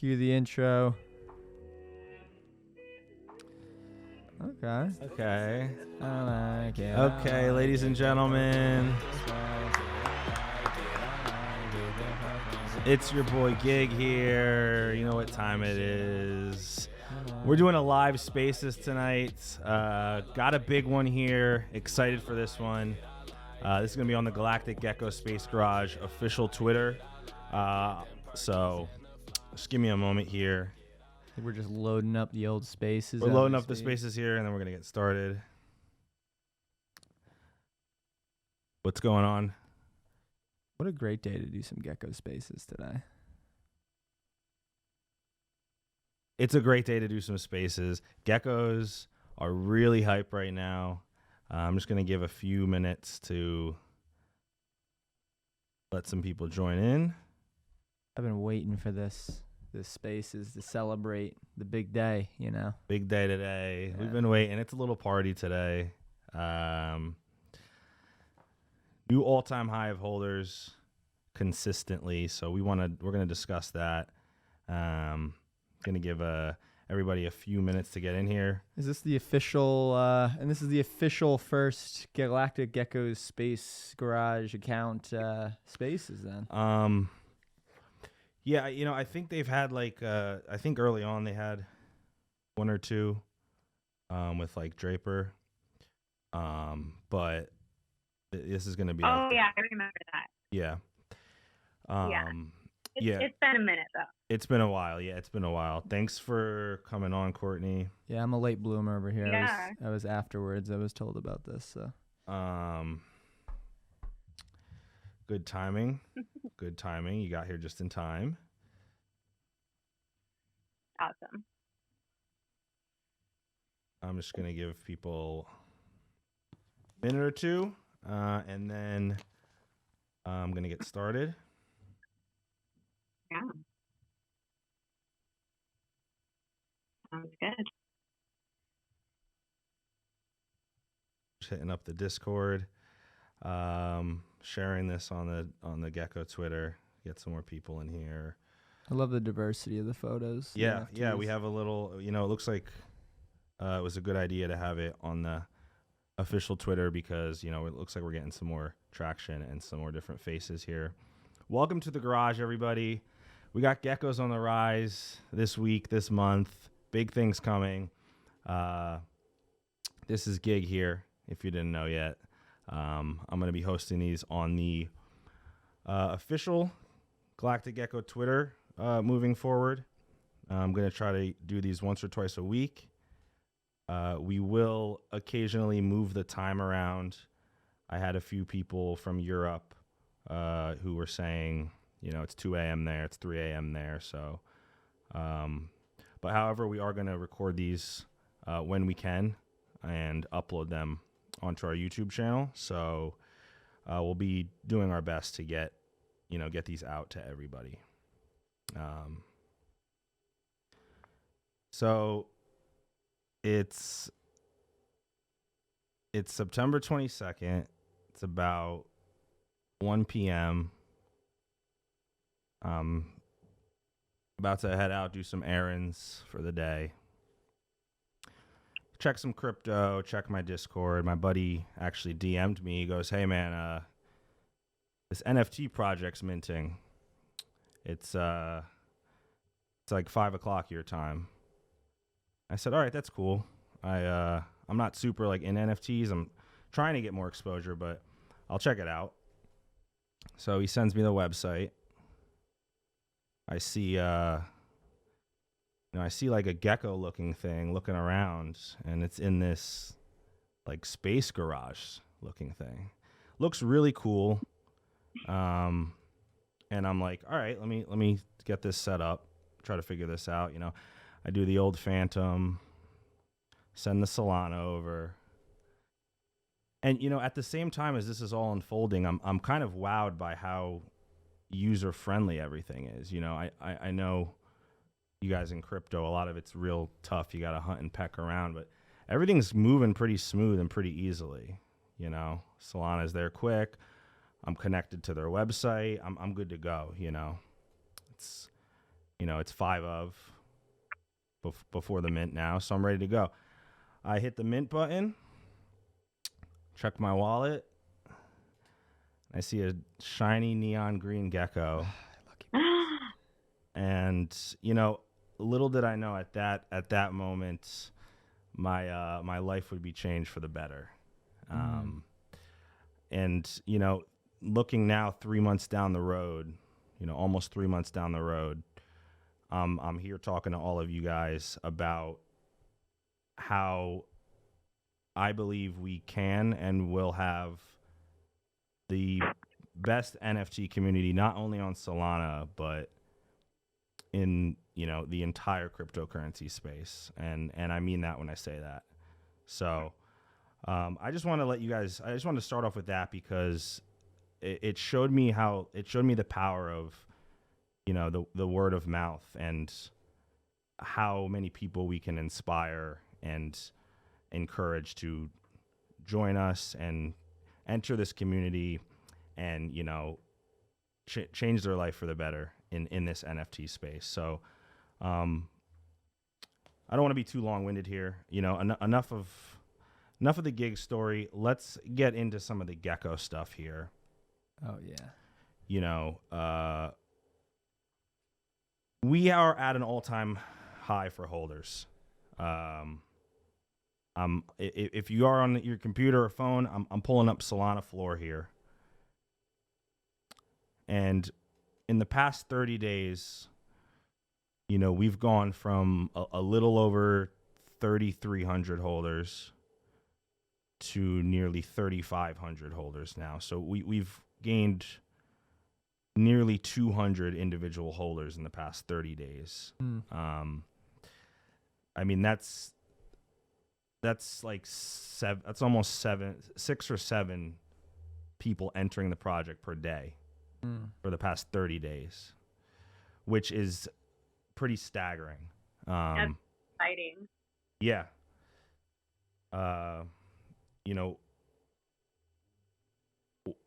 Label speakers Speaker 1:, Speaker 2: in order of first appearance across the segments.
Speaker 1: Cue the intro. Okay.
Speaker 2: Okay.
Speaker 1: I like it.
Speaker 2: Okay, ladies and gentlemen. It's your boy Gig here. You know what time it is. We're doing a live spaces tonight. Got a big one here. Excited for this one. This is going to be on the Galactic Geckos Space Garage official Twitter. So just give me a moment here.
Speaker 1: We're just loading up the old spaces.
Speaker 2: We're loading up the spaces here, and then we're going to get started. What's going on?
Speaker 1: What a great day to do some gecko spaces today.
Speaker 2: It's a great day to do some spaces. Geckos are really hype right now. I'm just going to give a few minutes to let some people join in.
Speaker 1: I've been waiting for this spaces to celebrate the big day, you know.
Speaker 2: Big day today.
Speaker 1: Yeah.
Speaker 2: We've been waiting. It's a little party today. New all-time high of holders consistently. So we're going to discuss that. Going to give everybody a few minutes to get in here.
Speaker 1: Is this the official, and this is the official first Galactic Geckos Space Garage account spaces then?
Speaker 2: Yeah, you know, I think they've had I think early on they had one or two with like Draper. But this is going to be.
Speaker 3: Oh, yeah, I remember that.
Speaker 2: Yeah.
Speaker 3: It's been a minute, though.
Speaker 2: It's been a while. Yeah, it's been a while. Thanks for coming on, Courtney.
Speaker 1: Yeah, I'm a late bloomer over here.
Speaker 3: Yeah.
Speaker 1: I was afterwards. I was told about this. So.
Speaker 2: Good timing. Good timing. You got here just in time.
Speaker 3: Awesome.
Speaker 2: I'm just going to give people a minute or two, and then I'm going to get started.
Speaker 3: Yeah. Sounds good.
Speaker 2: Just hitting up the Discord, sharing this on the Gecko Twitter. Get some more people in here.
Speaker 1: I love the diversity of the photos.
Speaker 2: Yeah, we have a little, it looks like it was a good idea to have it on the official Twitter because, it looks like we're getting some more traction and some more different faces here. Welcome to the garage, everybody. We got geckos on the rise this week, this month. Big things coming. This is Gig here, if you didn't know yet. I'm going to be hosting these on the official Galactic Gecko Twitter moving forward. I'm going to try to do these once or twice a week. We will occasionally move the time around. I had a few people from Europe who were saying, it's 2 a.m. there, it's 3 a.m. there. So, but however, we are going to record these when we can and upload them onto our YouTube channel. So we'll be doing our best to get these out to everybody. So it's September 22nd. It's about 1 p.m. About to head out, do some errands for the day. Check some crypto, check my Discord. My buddy actually DM'd me. He goes, "Hey man, this NFT project's minting. It's like 5 o'clock your time." I said, "All right, that's cool. I'm not super like in NFTs. I'm trying to get more exposure, but I'll check it out." So he sends me the website. I see I see like a gecko looking thing looking around, and it's in this like space garage looking thing. Looks really cool. And I'm like, all right, let me get this set up, try to figure this out. I do the old Phantom, send the Solana over. And, at the same time as this is all unfolding, I'm kind of wowed by how user-friendly everything is. I know you guys in crypto, a lot of it's real tough. You got to hunt and peck around, but everything's moving pretty smooth and pretty easily. Solana's there quick. I'm connected to their website. I'm good to go. It's, it's 5 of before the mint now, so I'm ready to go. I hit the mint button, check my wallet. I see a shiny neon green gecko. And, little did I know at that moment, my life would be changed for the better. And, looking now 3 months down the road, almost 3 months down the road, I'm here talking to all of you guys about how I believe we can and will have the best NFT community, not only on Solana, but in, the entire cryptocurrency space. And I mean that when I say that. So I just want to start off with that because it showed me the power of, the word of mouth and how many people we can inspire and encourage to join us and enter this community and, change their life for the better in this NFT space. So I don't want to be too long-winded here. Enough of the gig story. Let's get into some of the gecko stuff here.
Speaker 1: Oh, yeah.
Speaker 2: We are at an all-time high for holders. If you are on your computer or phone, I'm pulling up Solana Floor here. And in the past 30 days, we've gone from a little over 3,300 holders to nearly 3,500 holders now. So we've gained nearly 200 individual holders in the past 30 days. I mean, that's like that's almost 6 or 7 people entering the project per day for the past 30 days, which is pretty staggering.
Speaker 3: That's exciting.
Speaker 2: Yeah. I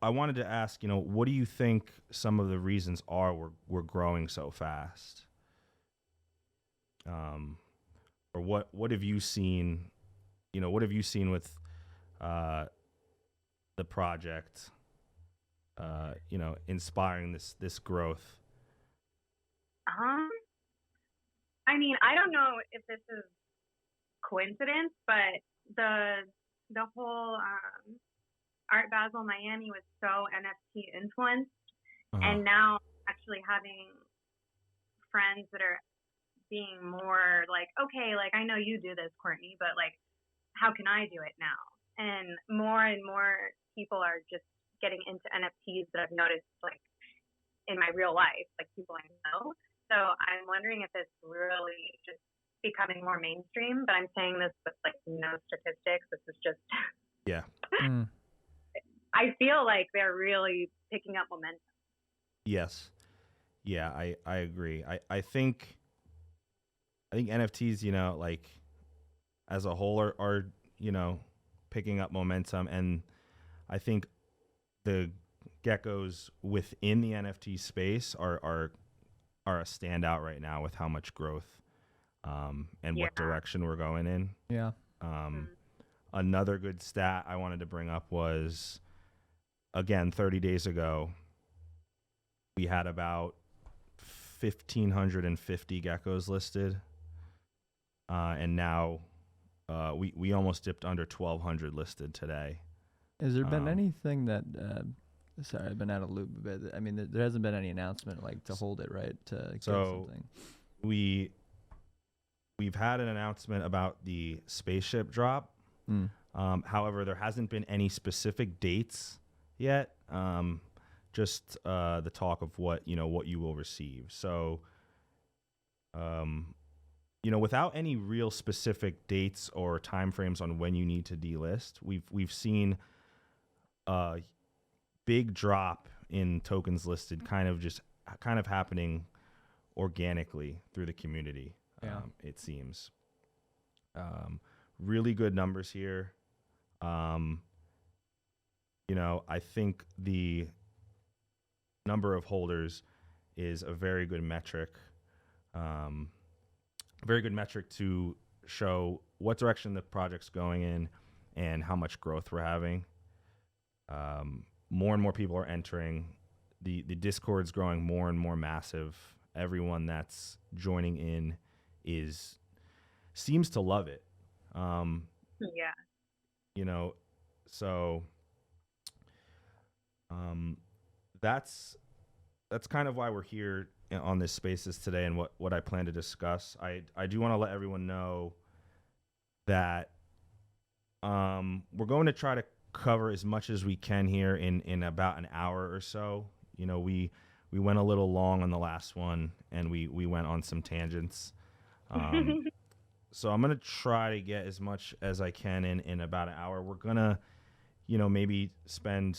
Speaker 2: wanted to ask, what do you think some of the reasons are we're growing so fast? Or what have you seen? What have you seen with the project? Inspiring this growth.
Speaker 3: I mean, I don't know if this is coincidence, but the whole Art Basel Miami was so NFT influenced, and now actually having friends that are being more like, okay, like I know you do this, Courtney, but like, how can I do it now? And more people are just getting into NFTs that I've noticed like in my real life, like people I know. So I'm wondering if it's really just becoming more mainstream, but I'm saying this with like no statistics. This is just
Speaker 2: yeah.
Speaker 3: I feel like they're really picking up momentum.
Speaker 2: Yes. Yeah, I agree. I think NFTs, like as a whole are picking up momentum, and I think the geckos within the NFT space are a standout right now with how much growth and what direction we're going in.
Speaker 1: Yeah.
Speaker 2: Another good stat I wanted to bring up was, again, 30 days ago, we had about 1,550 geckos listed, and now we almost dipped under 1,200 listed today.
Speaker 1: Has there been anything that? Sorry, I've been out of loop a bit. I mean, there hasn't been any announcement like to hold it, right? To get something.
Speaker 2: We've had an announcement about the spaceship drop. However, there hasn't been any specific dates yet. Just the talk of what you will receive. So, without any real specific dates or timeframes on when you need to delist, we've seen a big drop in tokens listed, kind of happening organically through the community.
Speaker 1: Yeah.
Speaker 2: It seems. Really good numbers here. I think the number of holders is a very good metric. very good metric to show what direction the project's going in and how much growth we're having. More and more people are entering. The Discord's growing more and more massive. Everyone that's joining in seems to love it.
Speaker 3: Yeah.
Speaker 2: You know, so that's kind of why we're here on this Spaces today and what I plan to discuss. I do want to let everyone know that we're going to try to cover as much as we can here in about an hour or so. You know, we went a little long on the last one, and we went on some tangents. So I'm going to try to get as much as I can in about an hour. We're going to, maybe spend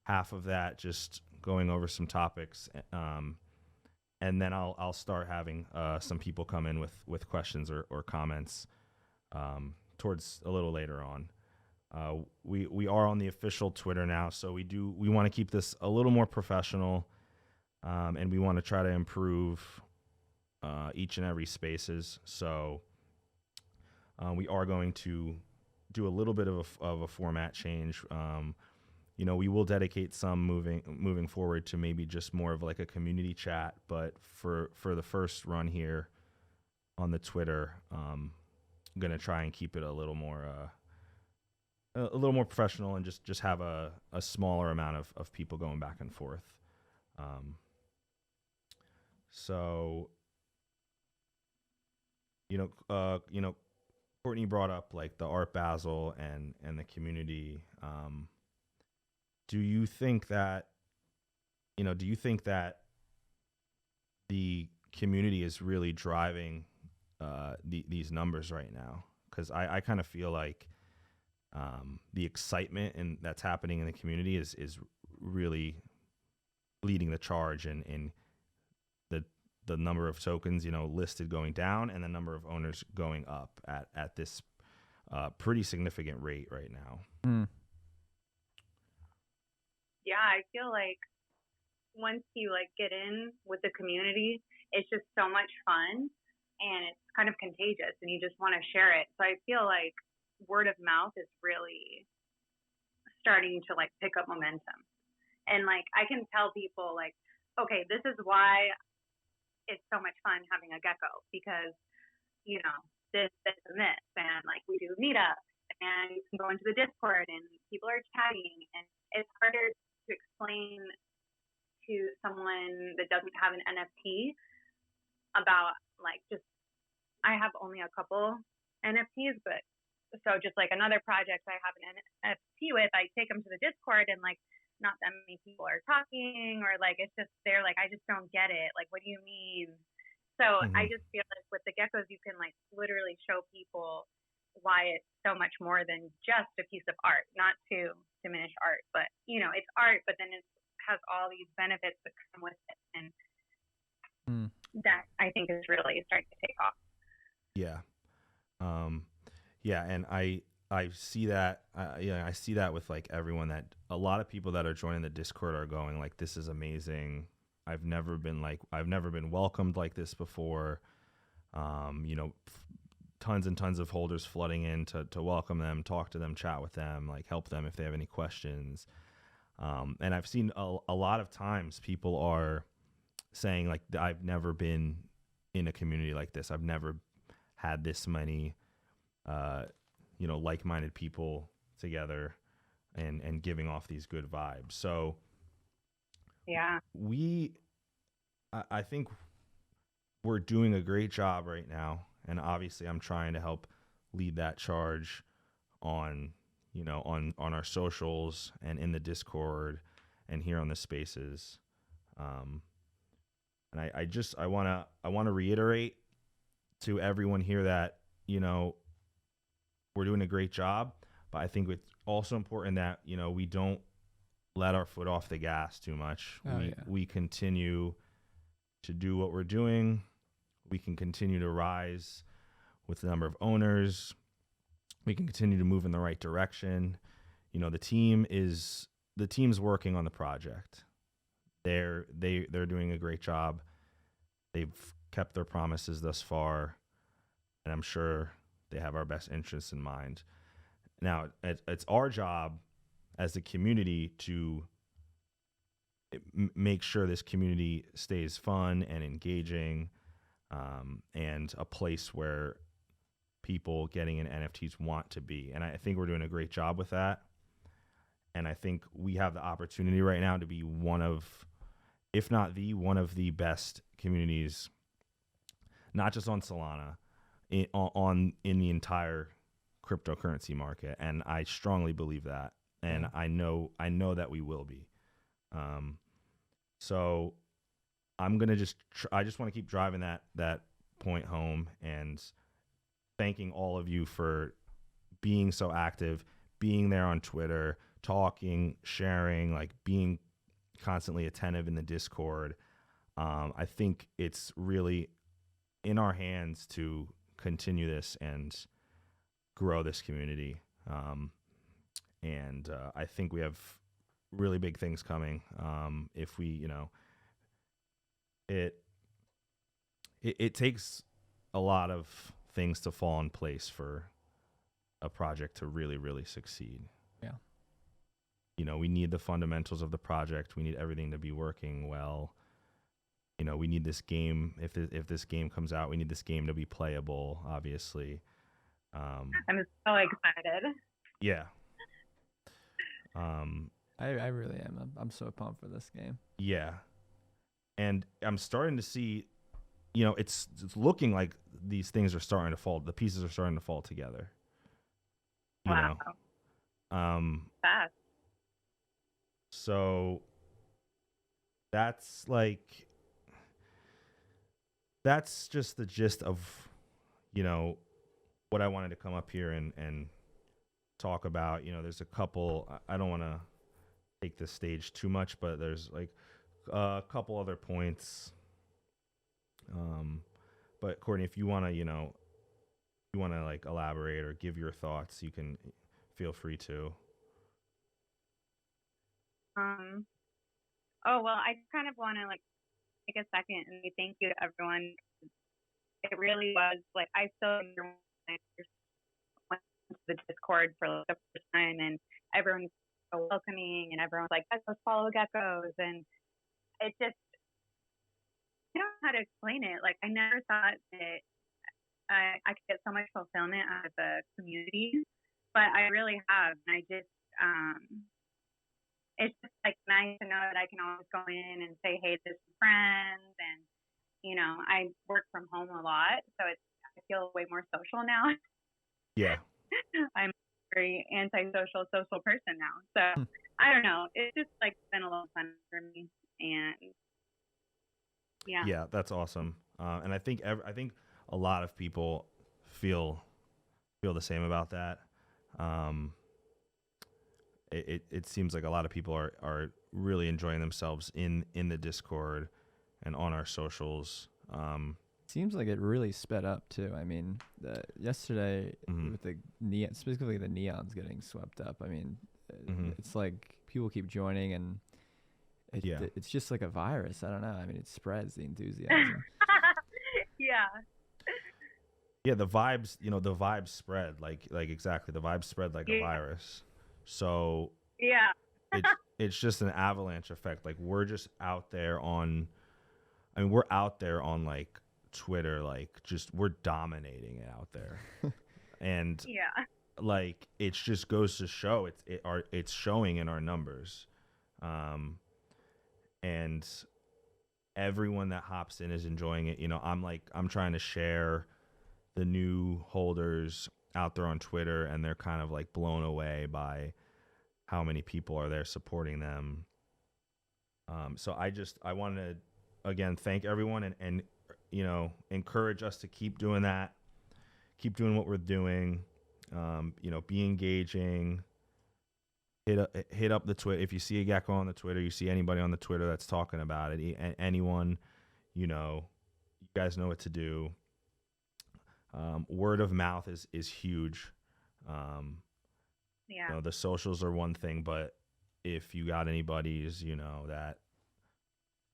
Speaker 2: half of that just going over some topics. And then I'll start having some people come in with questions or comments towards a little later on. We are on the official Twitter now, so we want to keep this a little more professional, and we want to try to improve each and every Spaces. So we are going to do a little bit of a format change. We will dedicate some moving forward to maybe just more of like a community chat, but for the first run here on the Twitter, I'm gonna try and keep it a little more professional and just have a smaller amount of people going back and forth. So Courtney brought up like the Art Basel and the community. Do you think that the community is really driving these numbers right now? Because I kind of feel like the excitement that's happening in the community is really leading the charge in the number of tokens listed going down and the number of owners going up at this pretty significant rate right now.
Speaker 3: Yeah, I feel like once you get in with the community, it's just so much fun and it's kind of contagious and you just want to share it. So I feel like word of mouth is really starting to pick up momentum. And I can tell people okay, this is why it's so much fun having a gecko, because this and this, and we do meetups and you can go into the Discord and people are chatting, and it's harder to explain to someone that doesn't have an NFT about I have only a couple NFTs, but so just another project I have an NFT with, I take them to the Discord and not that many people are talking, or it's just they're I just don't get it. What do you mean? So I just feel with the geckos you can literally show people why it's so much more than just a piece of art. Not to diminish art, but it's art, but then it has all these benefits that come with it, and that I think is really starting to take off.
Speaker 2: Yeah. And I see that. I see that with everyone, that a lot of people that are joining the Discord are going this is amazing. I've never been welcomed like this before. Tons and tons of holders flooding in to welcome them, talk to them, chat with them, help them if they have any questions. And I've seen a lot of times people are saying I've never been in a community like this. I've never had this many like-minded people together and giving off these good vibes. So
Speaker 3: yeah,
Speaker 2: I think we're doing a great job right now, and obviously I'm trying to help lead that charge on our socials and in the Discord and here on the Spaces. And I want to reiterate to everyone here that we're doing a great job, but I think it's also important that we don't let our foot off the gas too much. We continue to do what we're doing. We can continue to rise with the number of owners. We can continue to move in the right direction. The team's working on the project. They're doing a great job. They've kept their promises thus far, and I'm sure they have our best interests in mind. Now, it's our job as the community to make sure this community stays fun and engaging, and a place where people getting in NFTs want to be. And I think we're doing a great job with that. And I think we have the opportunity right now to be one of, if not one of the best communities, not just on Solana, in the entire cryptocurrency market. And I strongly believe that. And I know that we will be. So I'm going to I just want to keep driving that point home, and thanking all of you for being so active, being there on Twitter, talking, sharing, like being constantly attentive in the Discord. I think it's really in our hands to continue this and grow this community. And I think we have really big things coming. If we, it takes a lot of things to fall in place for a project to really, really succeed.
Speaker 1: Yeah.
Speaker 2: We need the fundamentals of the project. We need everything to be working well. We need this game. If this game comes out, we need this game to be playable, obviously.
Speaker 3: I'm so excited.
Speaker 2: Yeah.
Speaker 1: I really am. I'm so pumped for this game.
Speaker 2: Yeah. And I'm starting to see, it's looking like these things are starting to fall. The pieces are starting to fall together.
Speaker 3: Wow. Fast.
Speaker 2: So that's just the gist of, what I wanted to come up here and talk about. There's a couple, I don't want to take the stage too much, but there's a couple other points. But Courtney, if you want to, elaborate or give your thoughts, you can feel free to.
Speaker 3: Oh, well, I kind of want to take a second and say thank you to everyone. It really was I still remember when I first went to the Discord for the first time, and everyone was so welcoming, and everyone was like, let's follow geckos. And it just, I don't know how to explain it. I never thought that I could get so much fulfillment out of the community, but I really have. And I just, it's just nice to know that I can always go in and say hey to some friends. And, I work from home a lot, so I feel way more social now.
Speaker 2: Yeah.
Speaker 3: I'm a very antisocial social person now. So I don't know. It's just been a lot of fun for me. And yeah.
Speaker 2: Yeah, that's awesome. And I think a lot of people feel the same about that. It seems like a lot of people are really enjoying themselves in the Discord and on our socials.
Speaker 1: Seems like it really sped up too. I mean, yesterday with the neon, specifically the neons getting swept up. I mean, it's like people keep joining, and it's just like a virus. I don't know. I mean, it spreads the enthusiasm.
Speaker 3: Yeah.
Speaker 2: Yeah, the vibes. The vibes spread exactly. The vibes spread like a virus. So
Speaker 3: yeah,
Speaker 2: it's just an avalanche effect. We're just out there on. I mean, we're out there on Twitter, we're dominating it out there. And
Speaker 3: yeah,
Speaker 2: it just goes to show it's showing in our numbers. And everyone that hops in is enjoying it. I'm trying to share the new holders out there on Twitter, and they're kind of blown away by how many people are there supporting them. So I wanted to again thank everyone and encourage us to keep doing that, keep doing what we're doing. Be engaging. Hit up the Twitter. If you see a gecko on the Twitter, you see anybody on the Twitter that's talking about it, anyone, you guys know what to do. Word of mouth is huge.
Speaker 3: Yeah.
Speaker 2: The socials are one thing, but if you got any buddies, that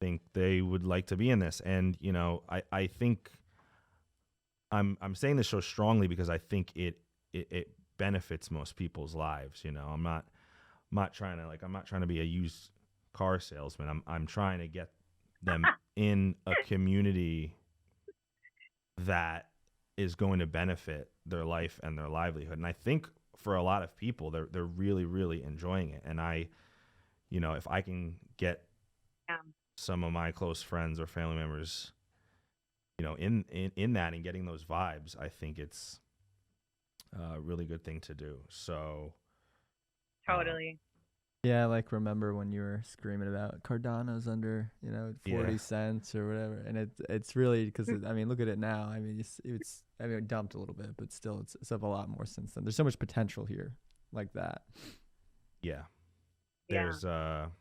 Speaker 2: think they would like to be in this. And, you know, I think I'm saying this so strongly because I think it benefits most people's lives. You know, I'm not trying to be a used car salesman. I'm trying to get them in a community that is going to benefit their life and their livelihood. And I think for a lot of people, they're really, really enjoying it. And you know, if I can get some of my close friends or family members, you know, in that and getting those vibes, I think it's a really good thing to do. So
Speaker 3: Totally.
Speaker 1: Yeah, like remember when you were screaming about Cardano's under, 40 cents or whatever, and it's really because I mean, look at it now. I mean, it dumped a little bit, but still, it's up a lot more since then. There's so much potential here, like that.
Speaker 2: Yeah, there's ton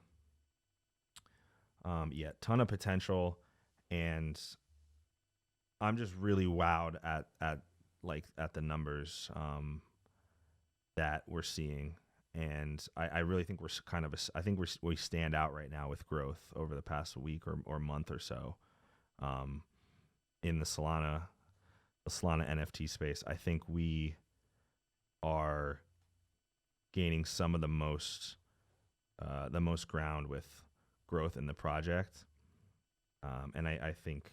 Speaker 2: of potential, and I'm just really wowed at the numbers that we're seeing. And I really think we're we stand out right now with growth over the past week or month or so in the Solana NFT space. I think we are gaining some of the most ground with growth in the project. And I think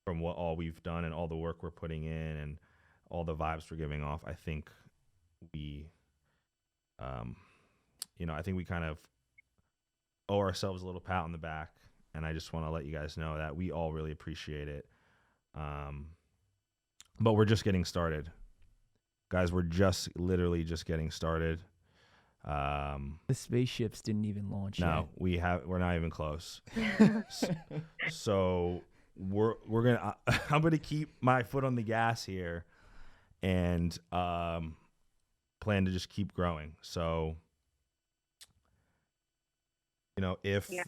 Speaker 2: from what all we've done and all the work we're putting in and all the vibes we're giving off, I think we I think we kind of owe ourselves a little pat on the back, and I just want to let you guys know that we all really appreciate it. But we're just getting started, guys. We're literally just getting started.
Speaker 1: The spaceships didn't even launch yet.
Speaker 2: No, we're not even close. So I'm gonna keep my foot on the gas here, and plan to just keep growing. So, if you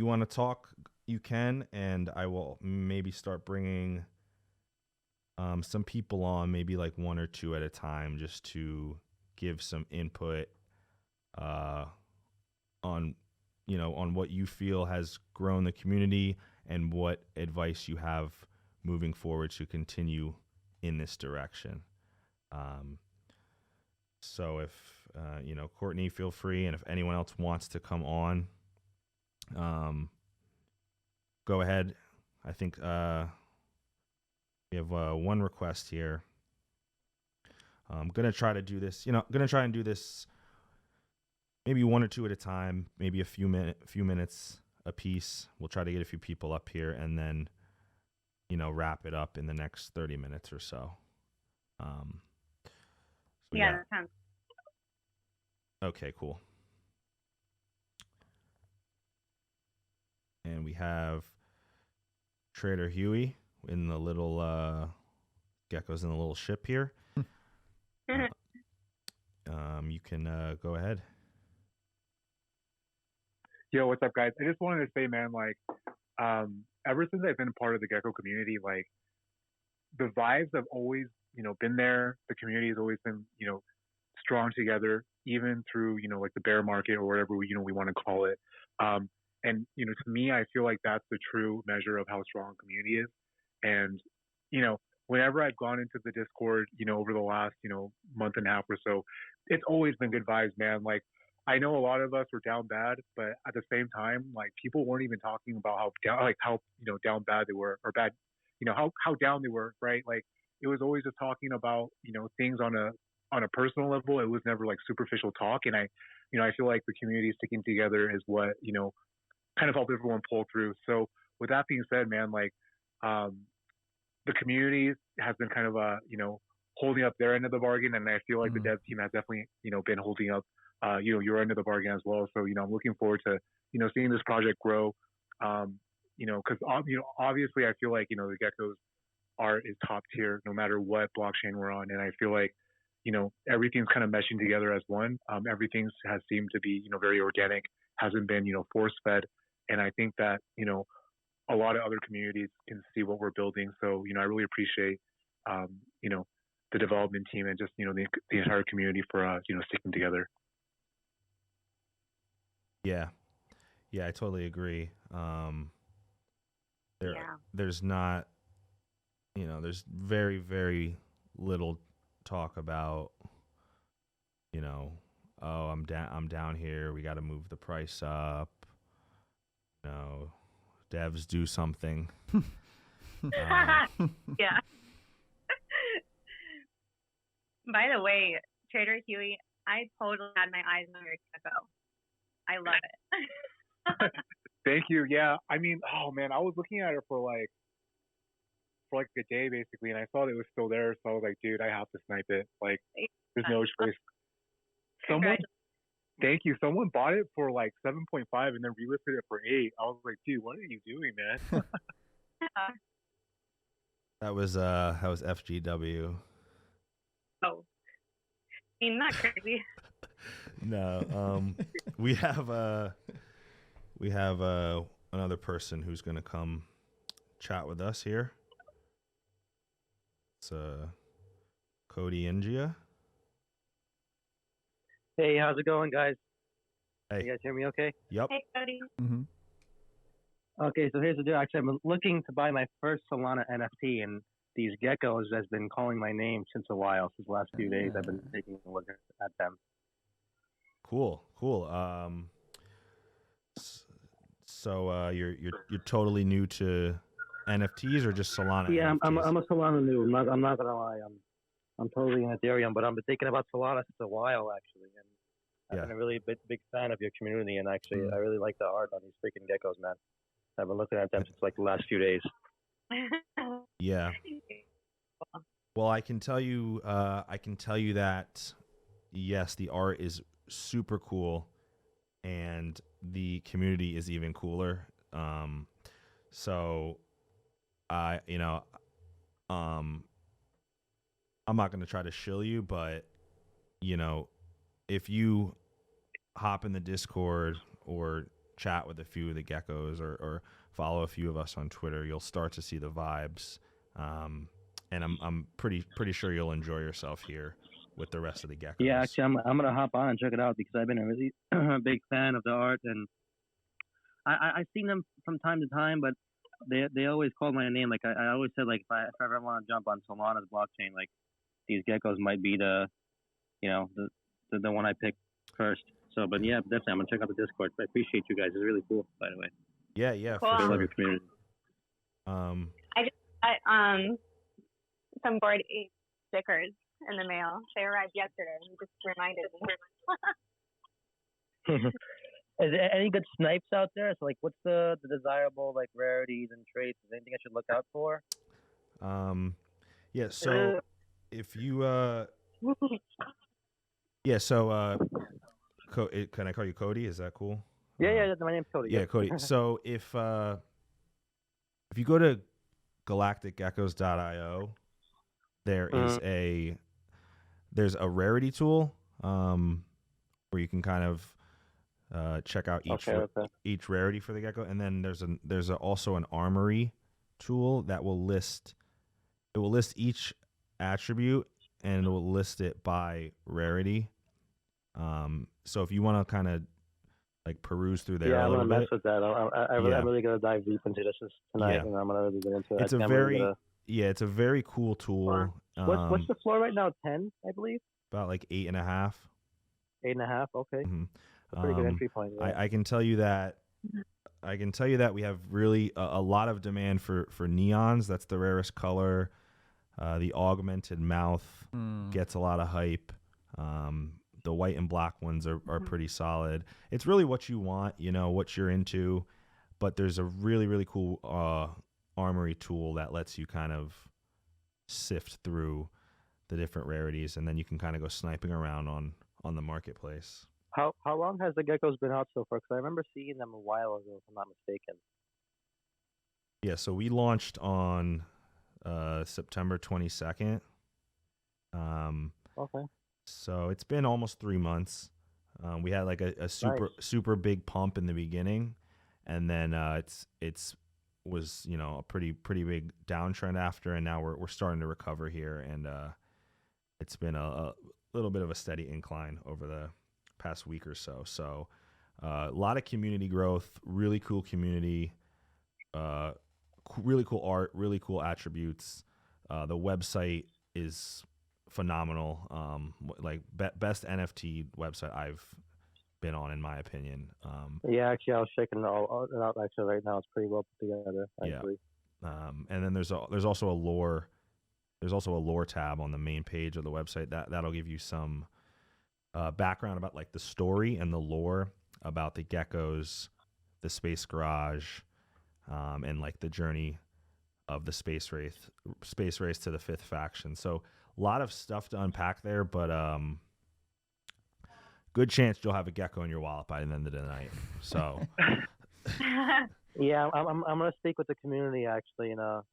Speaker 2: want to talk, you can, and I will maybe start bringing some people on, maybe like one or two at a time, just to give some input on what you feel has grown the community and what advice you have moving forward to continue in this direction. So if Courtney, feel free, and if anyone else wants to come on, go ahead. I think we have one request here. I'm gonna try to do this. Maybe one or two at a time, maybe a few minutes a piece. We'll try to get a few people up here, and then wrap it up in the next 30 minutes or so.
Speaker 3: That sounds.
Speaker 2: Okay, cool. And we have Trader Huey in the little geckos in the little ship here. You can go ahead.
Speaker 4: Yo, what's up, guys? I just wanted to say, man, ever since I've been a part of the Gecko community, the vibes have always, been there. The community has always been, strong together, even through, the bear market or whatever we want to call it. And, to me, I feel like that's the true measure of how strong a community is. And, whenever I've gone into the Discord, over the last, month and a half or so, it's always been good vibes, man. I know a lot of us were down bad, but at the same time, people weren't even talking about how down bad they were, or bad, how down they were, right? It was always just talking about, things on a personal level. It was never superficial talk. And I feel like the community sticking together is what, kind of helped everyone pull through. So with that being said, man, the community has been kind of, holding up their end of the bargain. And I feel like the dev team has definitely, been holding up, your end of the bargain as well. So, I'm looking forward to, seeing this project grow. Because, obviously I feel like, the Geckos art is top tier no matter what blockchain we're on. And I feel like, everything's kind of meshing together as one. Everything has seemed to be, very organic, hasn't been, force fed. And I think that, a lot of other communities can see what we're building. So, I really appreciate, the development team and just, the entire community for, sticking together.
Speaker 2: Yeah. Yeah, I totally agree.
Speaker 3: Yeah.
Speaker 2: There's not, there's very, very little talk about, you know, oh, I'm down here. We got to move the price up. Devs do something.
Speaker 3: Yeah. By the way, Trader Huey, I totally had my eyes on your gecko. I love it.
Speaker 4: Thank you. Yeah. I mean, oh man, I was looking at it for like a day basically, and I saw that it was still there. So I was like, dude, I have to snipe it. Like, there's no choice. Thank you. Someone bought it for like 7.5 and then relisted it for 8. I was like, dude, what are you doing, man?
Speaker 2: That was FGW.
Speaker 3: Oh, I mean, not crazy.
Speaker 2: No, we have another person who's gonna come chat with us here. It's Cody Ingia.
Speaker 5: Hey, how's it going, guys?
Speaker 2: Hey.
Speaker 5: You guys hear me okay?
Speaker 2: Yep.
Speaker 3: Hey, Cody.
Speaker 1: Mm-hmm.
Speaker 5: Okay, so here's the deal. Actually, I'm looking to buy my first Solana NFT, and these geckos has been calling my name since a while. Since the last few days, I've been taking a look at them.
Speaker 2: Cool. So you're totally new to NFTs or just Solana?
Speaker 5: Yeah,
Speaker 2: NFTs?
Speaker 5: I'm a Solana noob. I'm not gonna lie. I'm totally in Ethereum, but I've been thinking about Solana since a while actually, and I've been a really big fan of your community, and actually I really like the art on these freaking geckos, man. I've been looking at them since like the last few days.
Speaker 2: Yeah. Well, I can tell you that yes, the art is super cool, and the community is even cooler. So, I'm not going to try to shill you, but if you hop in the Discord or chat with a few of the geckos or follow a few of us on Twitter, you'll start to see the vibes. And I'm pretty sure you'll enjoy yourself here with the rest of the geckos.
Speaker 5: Yeah, actually, I'm gonna hop on and check it out because I've been a really big fan of the art, and I've seen them from time to time, but they always call my name. Like I always said, like if I ever want to jump on Solana's blockchain, like these geckos might be the one I pick first. So, but yeah, definitely, I'm gonna check out the Discord. I appreciate you guys. It's really cool, by the way.
Speaker 2: Yeah,
Speaker 3: cool.
Speaker 2: for
Speaker 5: I
Speaker 2: sure.
Speaker 5: love your community.
Speaker 3: I just got some Bored Ape stickers in the mail. They arrived yesterday. You just reminded me.
Speaker 5: Is there any good snipes out there? So, like, what's the desirable like rarities and traits? Is there anything I should look out for?
Speaker 2: Yeah. So if you can I call you Cody? Is that cool?
Speaker 5: Yeah. My name's Cody.
Speaker 2: Yeah, Cody. So if you go to galacticgeckos.io, there's a rarity tool where you can kind of check out each rarity for the gecko, and then there's also an armory tool that will list each attribute and it will list it by rarity. So if you want to kind of like peruse through there,
Speaker 5: I'm gonna mess with that. I'm really gonna dive deep into this tonight, and I'm gonna really get into it.
Speaker 2: It's a very cool tool.
Speaker 5: What's the floor right now? 10, I believe.
Speaker 2: About like 8.5.
Speaker 5: 8.5. Okay.
Speaker 2: Mm-hmm.
Speaker 5: A pretty good entry point. Yeah.
Speaker 2: I can tell you that. We have really a lot of demand for neons. That's the rarest color. The augmented mouth gets a lot of hype. The white and black ones are pretty solid. It's really what you want, what you're into. But there's a really, really cool armory tool that lets you kind of sift through the different rarities, and then you can kind of go sniping around on the marketplace.
Speaker 5: How long has the geckos been out so far? Because I remember seeing them a while ago, if I'm not mistaken.
Speaker 2: Yeah, so we launched on September 22nd.
Speaker 5: Okay.
Speaker 2: So it's been almost 3 months. We had like a super big pump in the beginning, and then it's was a pretty big downtrend after, and now we're starting to recover here, and it's been a little bit of a steady incline over the past week or so. So A lot of community growth, really cool community, really cool art, really cool attributes. The website is phenomenal. Like best NFT website I've been on, in my opinion.
Speaker 5: Yeah, actually, I was checking it out actually right now. It's pretty well put together, actually.
Speaker 2: Yeah. And then there's also a lore. There's also a lore tab on the main page of the website that'll give you some background about like the story and the lore about the geckos, the space garage, and like the journey of the space race to the 5th faction. So a lot of stuff to unpack there, but good chance you'll have a gecko in your wallet by the end of the night. So
Speaker 5: yeah, I'm gonna speak with the community actually, and I'm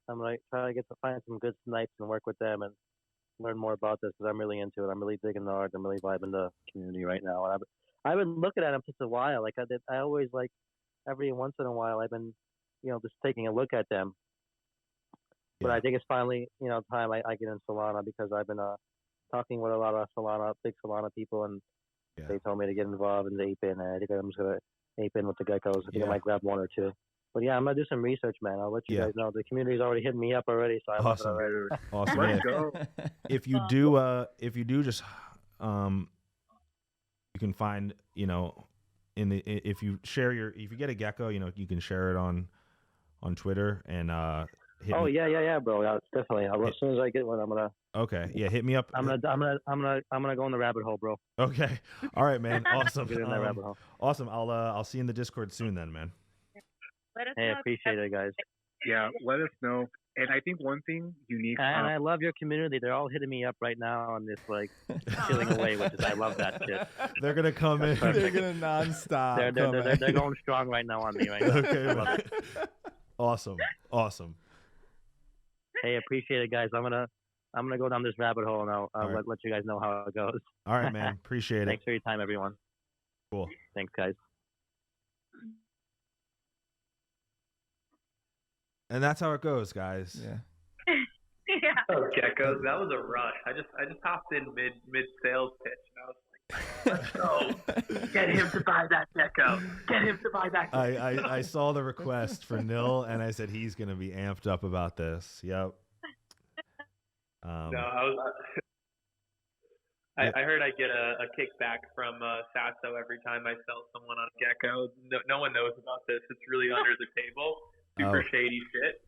Speaker 5: gonna try to find some good snipes and work with them and learn more about this because I'm really into it. I'm really digging the art. I'm really vibing the community right now. And I've been looking at them just a while. Like I always like every once in a while I've been, just taking a look at them. But I think it's finally, time I get in Solana because I've been talking with a lot of big Solana people, and they told me to get involved in the ape in. And I think I'm just gonna ape in with the geckos. I think I might grab one or two. But yeah, I'm gonna do some research, man. I'll let you guys know. The community's already hitting me up already, so I love it already.
Speaker 2: Awesome.
Speaker 4: Let's go.
Speaker 2: If you do just you can find, if you get a gecko, you can share it on Twitter and
Speaker 5: yeah, bro. Yeah, definitely. As soon as I get one, I'm gonna.
Speaker 2: Okay. Yeah, hit me up.
Speaker 5: I'm gonna go in the rabbit hole, bro.
Speaker 2: Okay. All right, man. Awesome.
Speaker 5: Get in that rabbit hole.
Speaker 2: Awesome. I'll see you in the Discord soon then, man.
Speaker 5: Hey, appreciate it, guys.
Speaker 4: Yeah, let us know. And I think one thing unique.
Speaker 5: And I love your community. They're all hitting me up right now on this like chilling away, which is I love that shit.
Speaker 2: They're gonna come in.
Speaker 1: They're gonna nonstop.
Speaker 5: They're going strong right now on me right now.
Speaker 2: Okay. I love it. Awesome.
Speaker 5: Hey, appreciate it, guys. I'm gonna go down this rabbit hole and I'll let you guys know how it goes.
Speaker 2: All right, man. Appreciate it.
Speaker 5: Thanks for your time, everyone.
Speaker 2: Cool.
Speaker 5: Thanks, guys.
Speaker 2: And that's how it goes, guys.
Speaker 1: Yeah.
Speaker 3: Yeah.
Speaker 6: Oh, geckos, that was a rush. I just hopped in mid sales pitch and I was like, let's go. Get him to buy that gecko. Get him to buy that gecko.
Speaker 2: I saw the request for Nil and I said he's gonna be amped up about this. Yep.
Speaker 6: No, I heard I get a kickback from Sasso every time I sell someone on gecko. No one knows about this. It's really under the table. Super shady shit.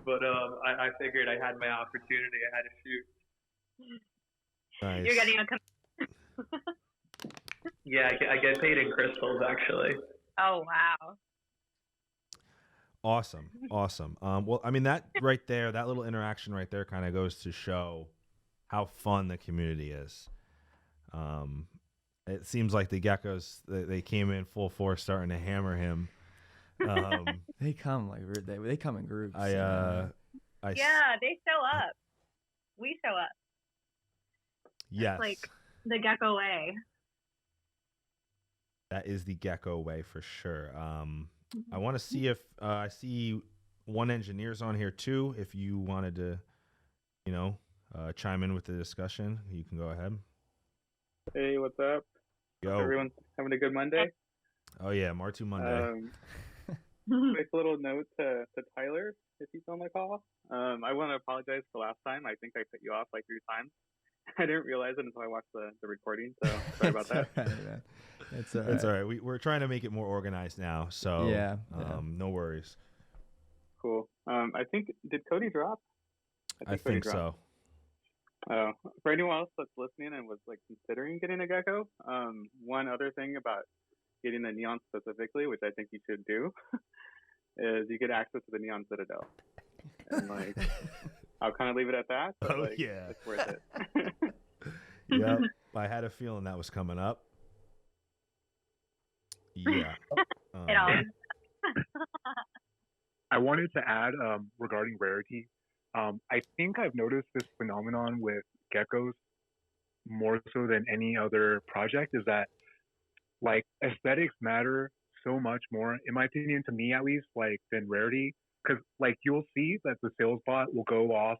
Speaker 6: But I figured I had my opportunity. I had to shoot.
Speaker 2: Nice.
Speaker 3: You're getting a
Speaker 6: Yeah, I get paid in crystals, actually.
Speaker 3: Oh, wow.
Speaker 2: Awesome. Well, I mean, that right there, that little interaction right there kind of goes to show how fun the community is. It seems like the geckos, they came in full force starting to hammer him.
Speaker 1: They come they come in groups.
Speaker 3: Yeah, they show up. We show up.
Speaker 2: Yes.
Speaker 3: It's like the gecko way.
Speaker 2: That is the gecko way for sure. I want to see if I see one engineer's on here too. If you wanted to, chime in with the discussion, you can go ahead.
Speaker 7: Hey, what's up?
Speaker 2: Yo.
Speaker 7: Hope everyone's having a good Monday.
Speaker 2: Oh yeah, Martu Monday.
Speaker 7: Quick little note to Tyler, if he's on the call. I want to apologize for last time. I think I cut you off like 3 times. I didn't realize it until I watched the recording, so sorry about that.
Speaker 1: All right, it's all right.
Speaker 2: It's all right. We're trying to make it more organized now, so
Speaker 1: yeah.
Speaker 2: No worries.
Speaker 7: Cool. I think, did Cody drop?
Speaker 2: I think so.
Speaker 7: For anyone else that's listening and was like considering getting a gecko, one other thing about getting the Neon specifically, which I think you should do, is you get access to the Neon Citadel. And like, I'll kind of leave it at that. But,
Speaker 2: yeah,
Speaker 7: it's worth it.
Speaker 2: Yep, I had a feeling that was coming up. Yeah.
Speaker 3: It all.
Speaker 4: I wanted to add regarding rarity. I think I've noticed this phenomenon with geckos more so than any other project is that like aesthetics matter so much more, in my opinion, to me at least, like than rarity. Because like you'll see that the sales bot will go off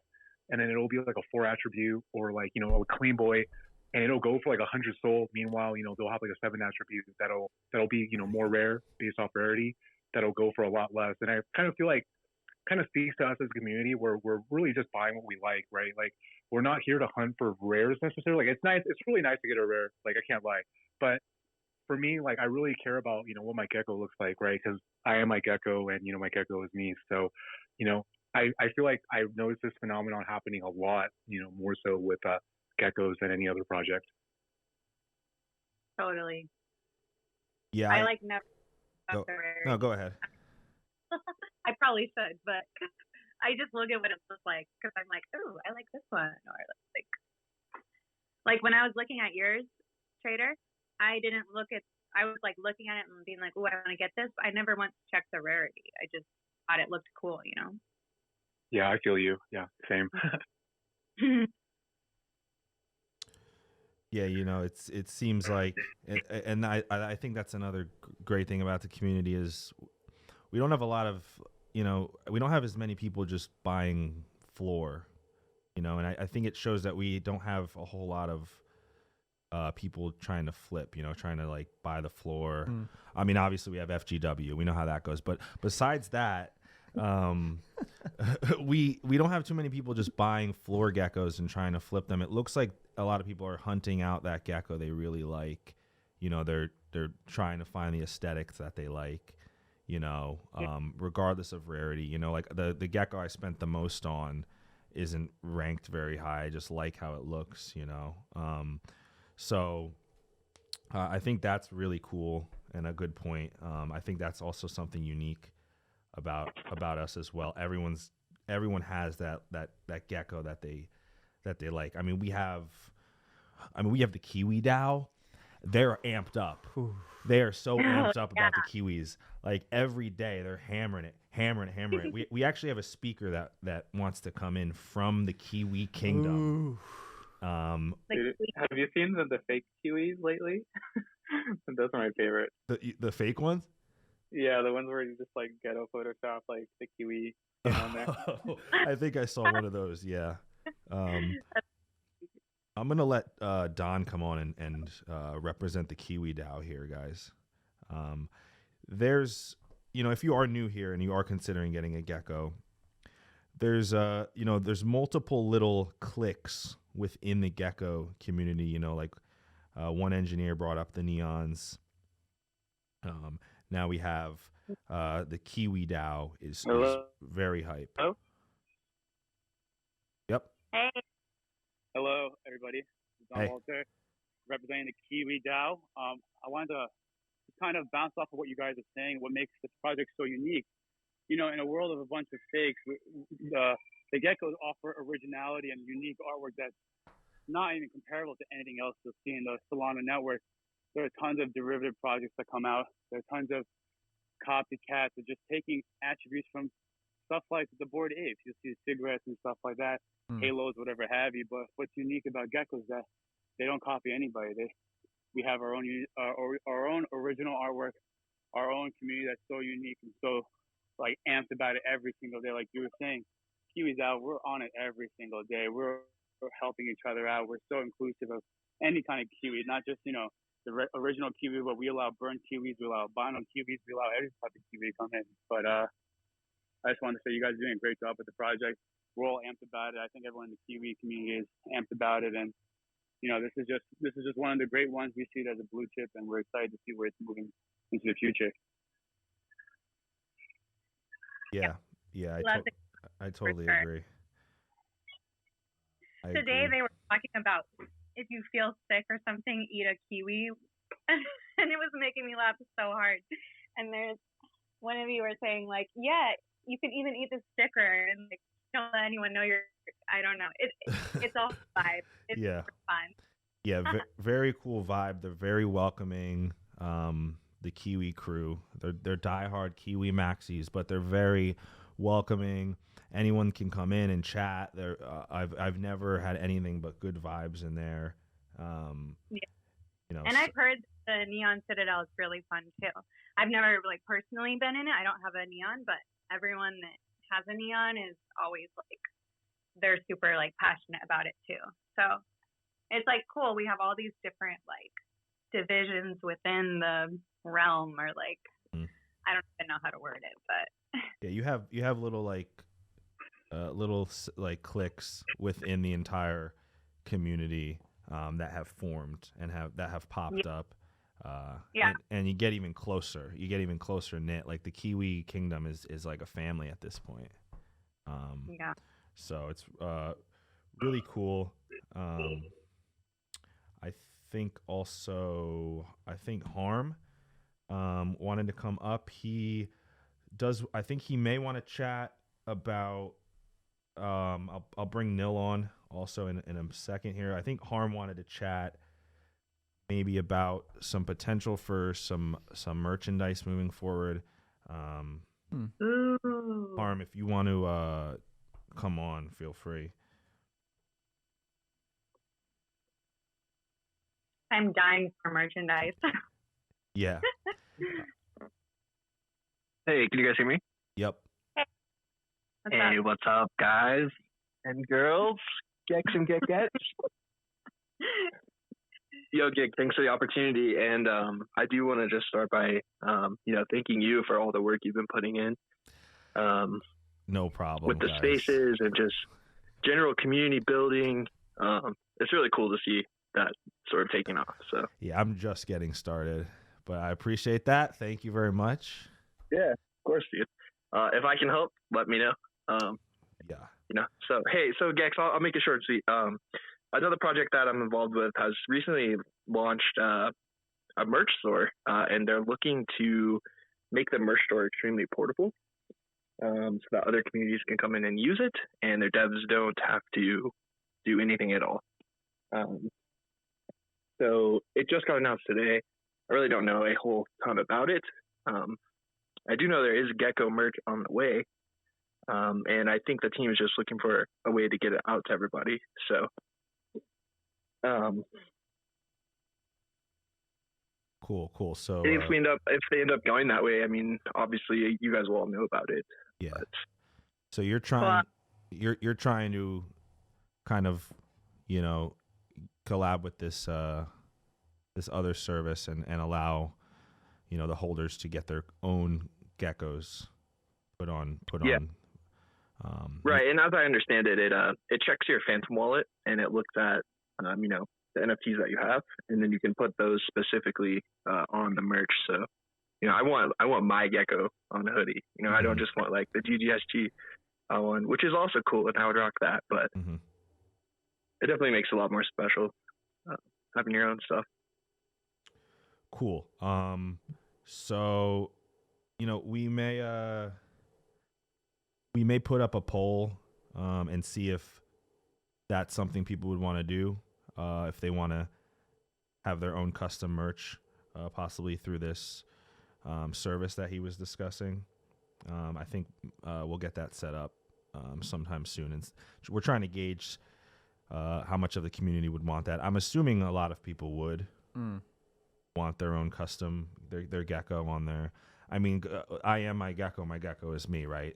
Speaker 4: and then it'll be like a 4 attribute or like, a clean boy. and it'll go for like 100 soul. Meanwhile, they'll have like a 7 attribute that'll be more rare based off rarity. That'll go for a lot less. And I kind of feel like kind of speaks to us as a community where we're really just buying what we like, right? Like we're not here to hunt for rares necessarily. Like it's really nice to get a rare. Like I can't lie, but for me, like I really care about what my gecko looks like, right? Because I am my gecko, and my gecko is me. So, I feel like I've noticed this phenomenon happening a lot, more so with geckos than any other project.
Speaker 3: Totally.
Speaker 2: Yeah.
Speaker 3: I like never.
Speaker 2: No, go ahead.
Speaker 3: I probably should, but I just look at what it looks like because I'm like, oh, I like this one, or like when I was looking at yours, Trader, I didn't look at. I was like looking at it and being like, oh, I want to get this, but I never once checked the rarity. I just thought it looked cool,
Speaker 4: Yeah, I feel you. Yeah, same.
Speaker 2: Yeah, it seems like, and I think that's another great thing about the community is we don't have a lot of, we don't have as many people just buying floor, and I think it shows that we don't have a whole lot of people trying to flip, trying to like buy the floor. I mean, obviously we have FGW, we know how that goes, but besides that, we don't have too many people just buying floor geckos and trying to flip them. It looks like a lot of people are hunting out that gecko they really like. They're trying to find the aesthetics that they like, regardless of rarity. Like the gecko I spent the most on isn't ranked very high. I just like how it looks, So I think that's really cool and a good point. I think that's also something unique about us as well. Everyone has that gecko that they like. I mean, we have the Kiwi DAO. They're amped up. They are so amped up about the Kiwis. Like every day they're hammering it. We actually have a speaker that wants to come in from the Kiwi Kingdom.
Speaker 7: Have you seen the fake Kiwis lately? Those are my favorite.
Speaker 2: The fake ones?
Speaker 7: Yeah, the ones where you just like ghetto Photoshop like the Kiwi on there.
Speaker 2: I think I saw one of those. Yeah. I'm gonna let Don come on and represent the Kiwi DAO here, guys. There's, if you are new here and you are considering getting a gecko, there's multiple little cliques within the gecko community. Like one engineer brought up the neons. Now we have the Kiwi DAO is very hype.
Speaker 7: Hello?
Speaker 2: Yep.
Speaker 3: Hey.
Speaker 8: Hello, everybody. Don
Speaker 2: Hey.
Speaker 8: Walter, representing the Kiwi DAO. I wanted to kind of bounce off of what you guys are saying, what makes this project so unique. In a world of a bunch of fakes, the geckos offer originality and unique artwork that's not even comparable to anything else you'll see in the Solana network. There are tons of derivative projects that come out. There are tons of copycats of just taking attributes from stuff like the Bored Apes. You'll see cigarettes and stuff like that, halos, whatever have you. But what's unique about geckos is that they don't copy anybody. We have our own original artwork, our own community that's so unique and so like amped about it every single day. Like you were saying, Kiwis out, we're on it every single day. We're helping each other out. We're so inclusive of any kind of Kiwi, not just the original Kiwi, but we allow burnt Kiwis, we allow albino Kiwis, we allow every type of Kiwi to come in. But I just wanted to say you guys are doing a great job with the project. We're all amped about it. I think everyone in the Kiwi community is amped about it, and this is just one of the great ones. We see it as a blue chip, and we're excited to see where it's moving into the future.
Speaker 2: Yeah, I totally agree.
Speaker 3: Today they were talking about if you feel sick or something, eat a kiwi, and it was making me laugh so hard. And there's one of you were saying like, yeah, you can even eat the sticker, and like, don't let anyone know you're. I don't know. It's all vibe. It's super fun.
Speaker 2: Yeah, very cool vibe. They're very welcoming. The Kiwi crew, they're diehard Kiwi maxis, but they're very welcoming. Anyone can come in and chat. I've never had anything but good vibes in there.
Speaker 3: And I've heard the Neon Citadel is really fun too. I've never like personally been in it. I don't have a neon, but everyone that has a neon is always like they're super like passionate about it too. So it's like cool. We have all these different like divisions within the realm, or like I don't even know how to word it, but
Speaker 2: yeah, you have little like cliques within the entire community that have formed and have popped up. And you get even closer. You get even closer knit. Like the Kiwi Kingdom is like a family at this point. So it's really cool. I think Harm wanted to come up. I think he may want to chat about. I'll bring Nil on also in a second here. I think Harm wanted to chat maybe about some potential for some merchandise moving forward. Harm, if you want to come on, feel free.
Speaker 3: I'm dying for merchandise.
Speaker 2: Yeah.
Speaker 9: Hey, can you guys hear me?
Speaker 2: Yep.
Speaker 9: Hey, what's up, guys and girls? Gecks and Geckettes. Yo, Gek, thanks for the opportunity. And I do want to just start by, thanking you for all the work you've been putting in.
Speaker 2: No problem.
Speaker 9: With the
Speaker 2: guys.
Speaker 9: spaces and just general community building. It's really cool to see that sort of taking off. So
Speaker 2: yeah, I'm just getting started, but I appreciate that. Thank you very much.
Speaker 9: Yeah, of course, dude. If I can help, let me know. So Gex, I'll make it short and sweet. Another project that I'm involved with has recently launched a merch store, and they're looking to make the merch store extremely portable, so that other communities can come in and use it, and their devs don't have to do anything at all. So it just got announced today. I really don't know a whole ton about it. I do know there is Gecko merch on the way, and I think the team is just looking for a way to get it out to everybody. So,
Speaker 2: cool. So
Speaker 9: if they end up going that way, I mean, obviously you guys will all know about it.
Speaker 2: Yeah. So you're trying to kind of, collab with this other service and allow, the holders to get their own geckos put on.
Speaker 9: Right, and as I understand it, it checks your Phantom wallet and it looks at the NFTs that you have, and then you can put those specifically on the merch. So, I want my gecko on the hoodie. I don't just want like the GGSG one, which is also cool, and I would rock that. But it definitely makes it a lot more special having your own stuff.
Speaker 2: Cool. So, we may put up a poll and see if that's something people would want to do, if they want to have their own custom merch, possibly through this service that he was discussing. I think we'll get that set up sometime soon. And we're trying to gauge how much of the community would want that. I'm assuming a lot of people would want their own custom, their gecko on there. I mean, I am my gecko. My gecko is me, right?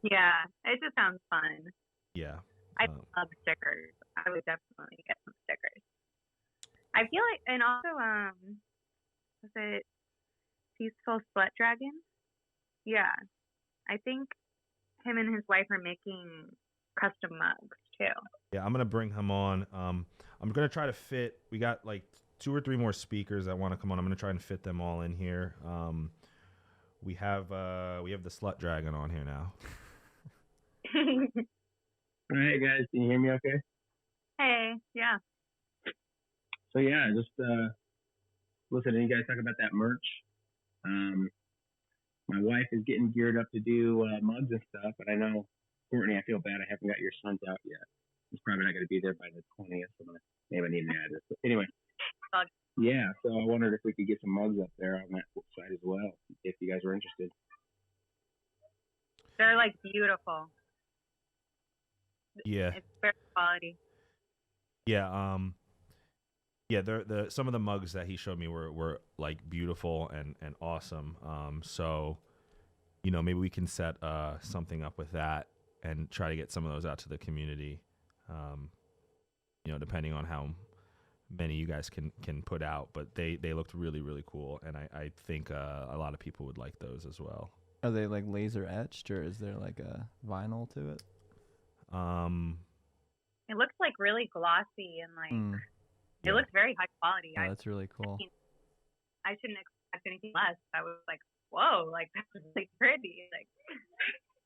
Speaker 3: Yeah, it just sounds fun.
Speaker 2: Yeah.
Speaker 3: I love stickers. I would definitely get some stickers. I feel like, and also, was it Peaceful Slut Dragon? Yeah. I think him and his wife are making custom mugs too.
Speaker 2: Yeah, I'm going to bring him on. I'm going to try to fit, we got like 2 or 3 more speakers that want to come on. I'm going to try and fit them all in here. We have the Slut Dragon on here now.
Speaker 5: All right, guys, can you hear me okay?
Speaker 3: Hey, yeah.
Speaker 5: So yeah, just listening to you guys talk about that merch. My wife is getting geared up to do mugs and stuff, but I know, Courtney, I feel bad I haven't got your sons out yet. He's probably not going to be there by the 20th, so maybe I need an address. But anyway, yeah, so I wondered if we could get some mugs up there on that side as well, if you guys were interested.
Speaker 3: They're like beautiful.
Speaker 2: Yeah.
Speaker 3: It's very quality.
Speaker 2: Yeah, some of the mugs that he showed me were like beautiful and awesome. So, maybe we can set something up with that and try to get some of those out to the community. Depending on many you guys can put out, but they looked really, really cool, and I think a lot of people would like those as well.
Speaker 1: Are they like laser etched, or is there like a vinyl to it?
Speaker 3: It looks like really glossy and like it looks very high quality.
Speaker 1: Oh, that's really cool.
Speaker 3: I shouldn't expect anything less. I was like, whoa, like that's really pretty. Like.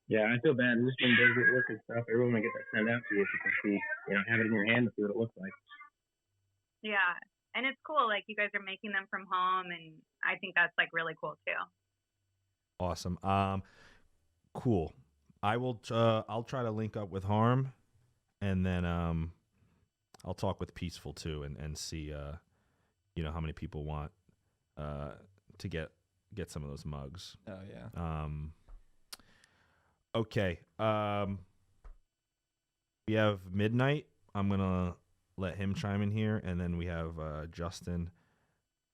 Speaker 5: Yeah, I feel bad. This one doesn't work and stuff. Everyone will get that sent out to you so you can see, have it in your hand to see what it looks like.
Speaker 3: Yeah, and it's cool. Like you guys are making them from home, and I think that's like really cool too.
Speaker 2: Awesome. Cool. I will. I'll try to link up with Harm, and then I'll talk with Peaceful too, and see how many people want to get some of those mugs.
Speaker 1: Oh yeah.
Speaker 2: Okay. We have Midnight. I'm gonna let him chime in here, and then we have Justin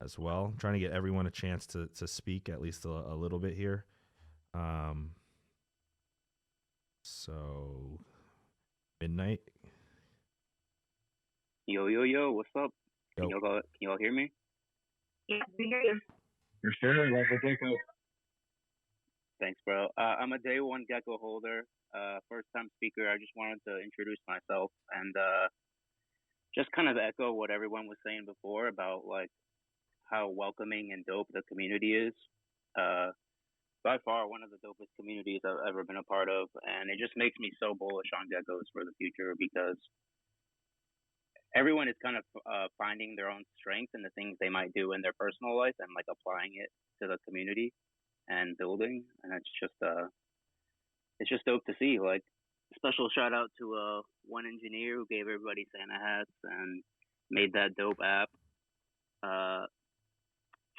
Speaker 2: as well. I'm trying to get everyone a chance to speak at least a little bit here. So Midnight.
Speaker 10: Yo, what's up?
Speaker 2: Yo.
Speaker 10: Can y'all hear me?
Speaker 3: Yeah, we hear you.
Speaker 5: For sure, like a gecko.
Speaker 10: Thanks, bro. I'm a day one gecko holder, first time speaker. I just wanted to introduce myself and just kind of echo what everyone was saying before about like how welcoming and dope the community is. By far one of the dopest communities I've ever been a part of, and it just makes me so bullish on geckos for the future because everyone is kind of finding their own strength in the things they might do in their personal life and like applying it to the community and building, and it's just dope to see. Like, special shout out to one engineer who gave everybody Santa hats and made that dope app.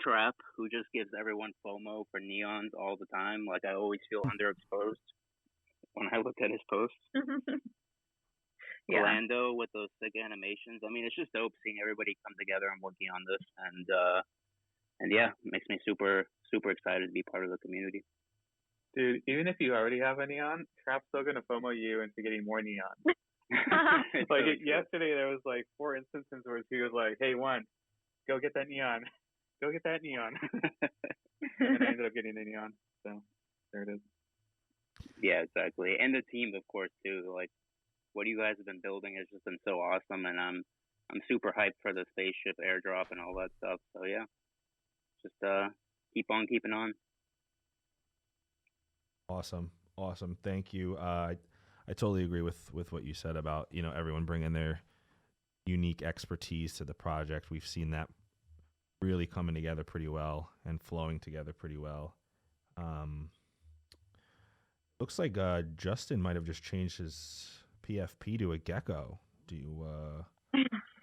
Speaker 10: Trap, who just gives everyone FOMO for neons all the time. Like, I always feel underexposed when I look at his posts.
Speaker 3: Yeah.
Speaker 10: Orlando with those sick animations. I mean, it's just dope seeing everybody come together and working on this, and yeah, it makes me super, super excited to be part of the community.
Speaker 7: Dude, even if you already have a neon, Trap's still gonna FOMO you into getting more neon. Yesterday, there was like 4 instances where he was like, "Hey, one, go get that neon, go get that neon," and I ended up getting the neon. So there it is.
Speaker 10: Yeah, exactly, and the team, of course, too. Like, what you guys have been building has just been so awesome, and I'm super hyped for the spaceship airdrop and all that stuff. So yeah. Just keep on keeping on.
Speaker 2: Awesome. Thank you. I totally agree with what you said about everyone bringing their unique expertise to the project. We've seen that really coming together pretty well and flowing together pretty well. Looks like Justin might have just changed his PFP to a gecko. Do you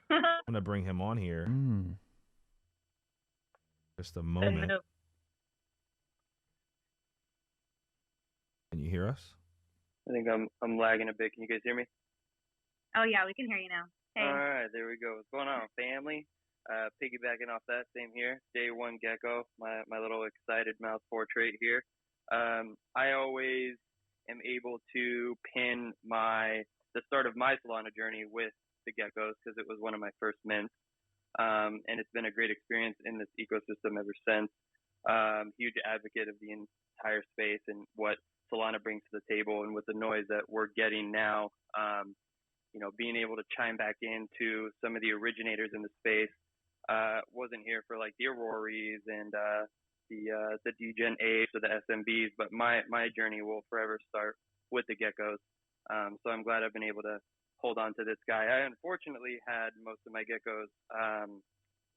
Speaker 2: I'm gonna bring him on here? Just a moment. Can you hear us?
Speaker 11: I think I'm lagging a bit. Can you guys hear me?
Speaker 3: Oh yeah, we can hear you now. Hey.
Speaker 11: All right, there we go. What's going on, family? Piggybacking off that, same here. Day one gecko, my little excited mouth portrait here. I always am able to pin the start of my Solana journey with the geckos because it was one of my first mints. And it's been a great experience in this ecosystem ever since. Huge advocate of the entire space and what Solana brings to the table, and with the noise that we're getting now, being able to chime back into some of the originators in the space. Wasn't here for like the Aurories and the Degen Apes or the SMBs, but my journey will forever start with the geckos. So I'm glad I've been able to hold on to this guy. I unfortunately had most of my geckos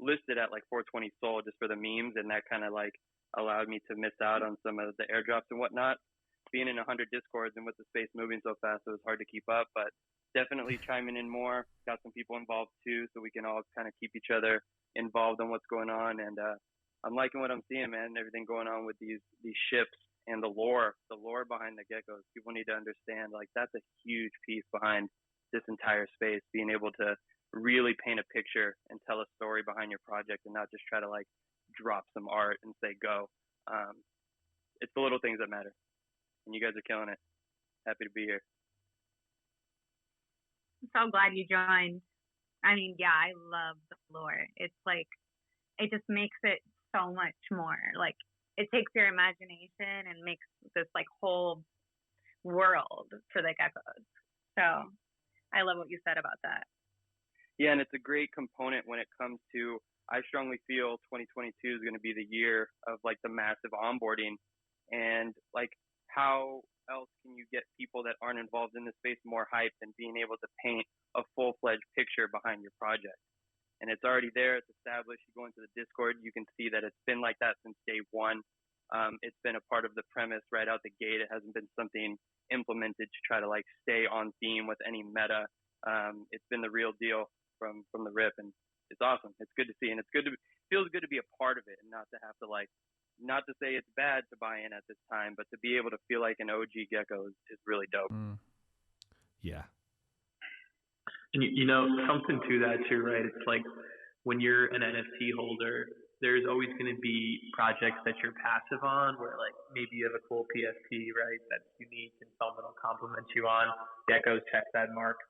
Speaker 11: listed at like 420 SOL just for the memes, and that kind of like allowed me to miss out on some of the airdrops and whatnot. Being in 100 discords and with the space moving so fast, it was hard to keep up, but definitely chiming in more. Got some people involved too, so we can all kind of keep each other involved on what's going on. And I'm liking what I'm seeing, man. Everything going on with these ships and the lore behind the geckos. People need to understand, like, that's a huge piece behind this entire space, being able to really paint a picture and tell a story behind your project and not just try to like drop some art and say go. It's the little things that matter, and you guys are killing it. Happy to be here.
Speaker 3: I'm so glad you joined. I mean, yeah, I love the lore. It's like, it just makes it so much more. Like, it takes your imagination and makes this like whole world for the geckos. So I love what you said about that.
Speaker 11: Yeah, and it's a great component when it comes to, I strongly feel 2022 is going to be the year of like the massive onboarding, and like how else can you get people that aren't involved in the space more hyped and being able to paint a full-fledged picture behind your project? And it's already there. It's established. You go into the Discord, you can see that it's been like that since day one. It's been a part of the premise right out the gate. It hasn't been something implemented to try to like stay on theme with any meta. It's been the real deal from the rip, and it's awesome. It's good to see, and feels good to be a part of it, and not to have to like, not to say it's bad to buy in at this time, but to be able to feel like an OG gecko is really dope.
Speaker 2: Yeah.
Speaker 6: And you know, something to that too, right? It's like when you're an NFT holder, there's always going to be projects that you're passive on, where like maybe you have a cool PSP, right? That's unique and someone will compliment you on. Geckos check that mark,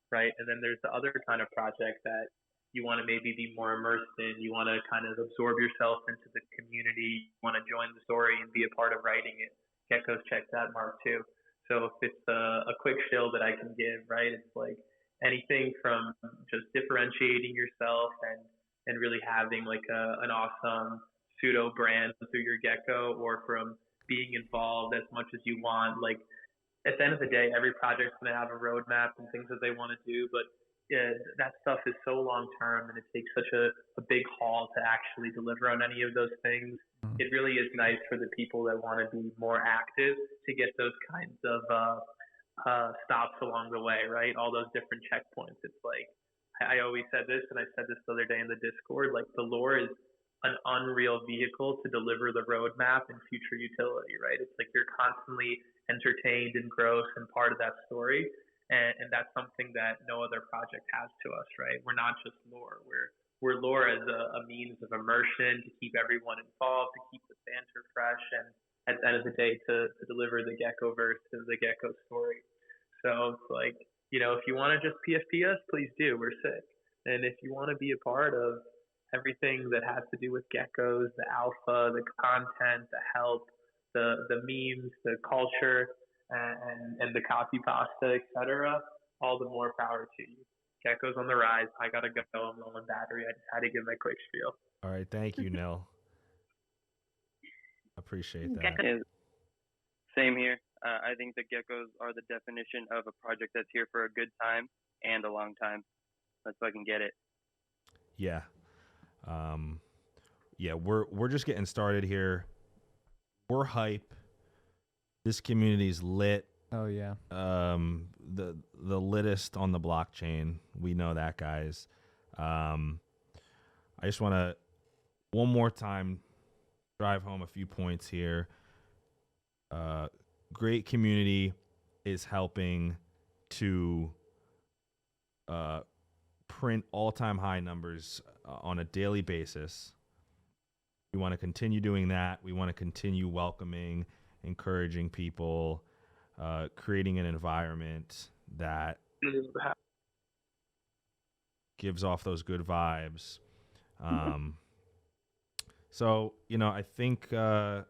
Speaker 6: right? And then there's the other kind of project that you want to maybe be more immersed in. You want to kind of absorb yourself into the community. You want to join the story and be a part of writing it. Geckos check that mark too. So if it's a quick shill that I can give, right? It's like anything from just differentiating yourself and really having like an awesome pseudo brand through your gecko, or from being involved as much as you want. Like at the end of the day, every project's going to have a roadmap and things that they want to do, but that stuff is so long term, and it takes such a big haul to actually deliver on any of those things. It really is nice for the people that want to be more active to get those kinds of stops along the way, right? All those different checkpoints. It's like, I always said this, and I said this the other day in the Discord, like the lore is an unreal vehicle to deliver the roadmap and future utility, right? It's like you're constantly entertained, engrossed, and part of that story. And that's something that no other project has to us, right? We're not just lore. We're lore as a means of immersion, to keep everyone involved, to keep the banter fresh, and at the end of the day, to deliver the Geckoverse to the Gecko story. So it's like, you know, if you want to just PFP us, please do. We're sick. And if you want to be a part of everything that has to do with geckos, the alpha, the content, the help, the memes, the culture, and the copy pasta, etc., all the more power to you. Gecko's on the rise. I gotta go. I'm low on battery. I just had to give my quick spiel.
Speaker 2: All right, thank you, Nil. Appreciate that.
Speaker 11: Yeah, same here. I think the geckos are the definition of a project that's here for a good time and a long time. Let's fucking get it.
Speaker 2: Yeah. Yeah, we're just getting started here. We're hype. This community's lit.
Speaker 1: Oh yeah.
Speaker 2: The littest on the blockchain. We know that, guys. I just want to one more time drive home a few points here. Great community is helping to print all-time high numbers on a daily basis. We want to continue doing that. We want to continue welcoming, encouraging people, creating an environment that gives off those good vibes. So, you know, I think we're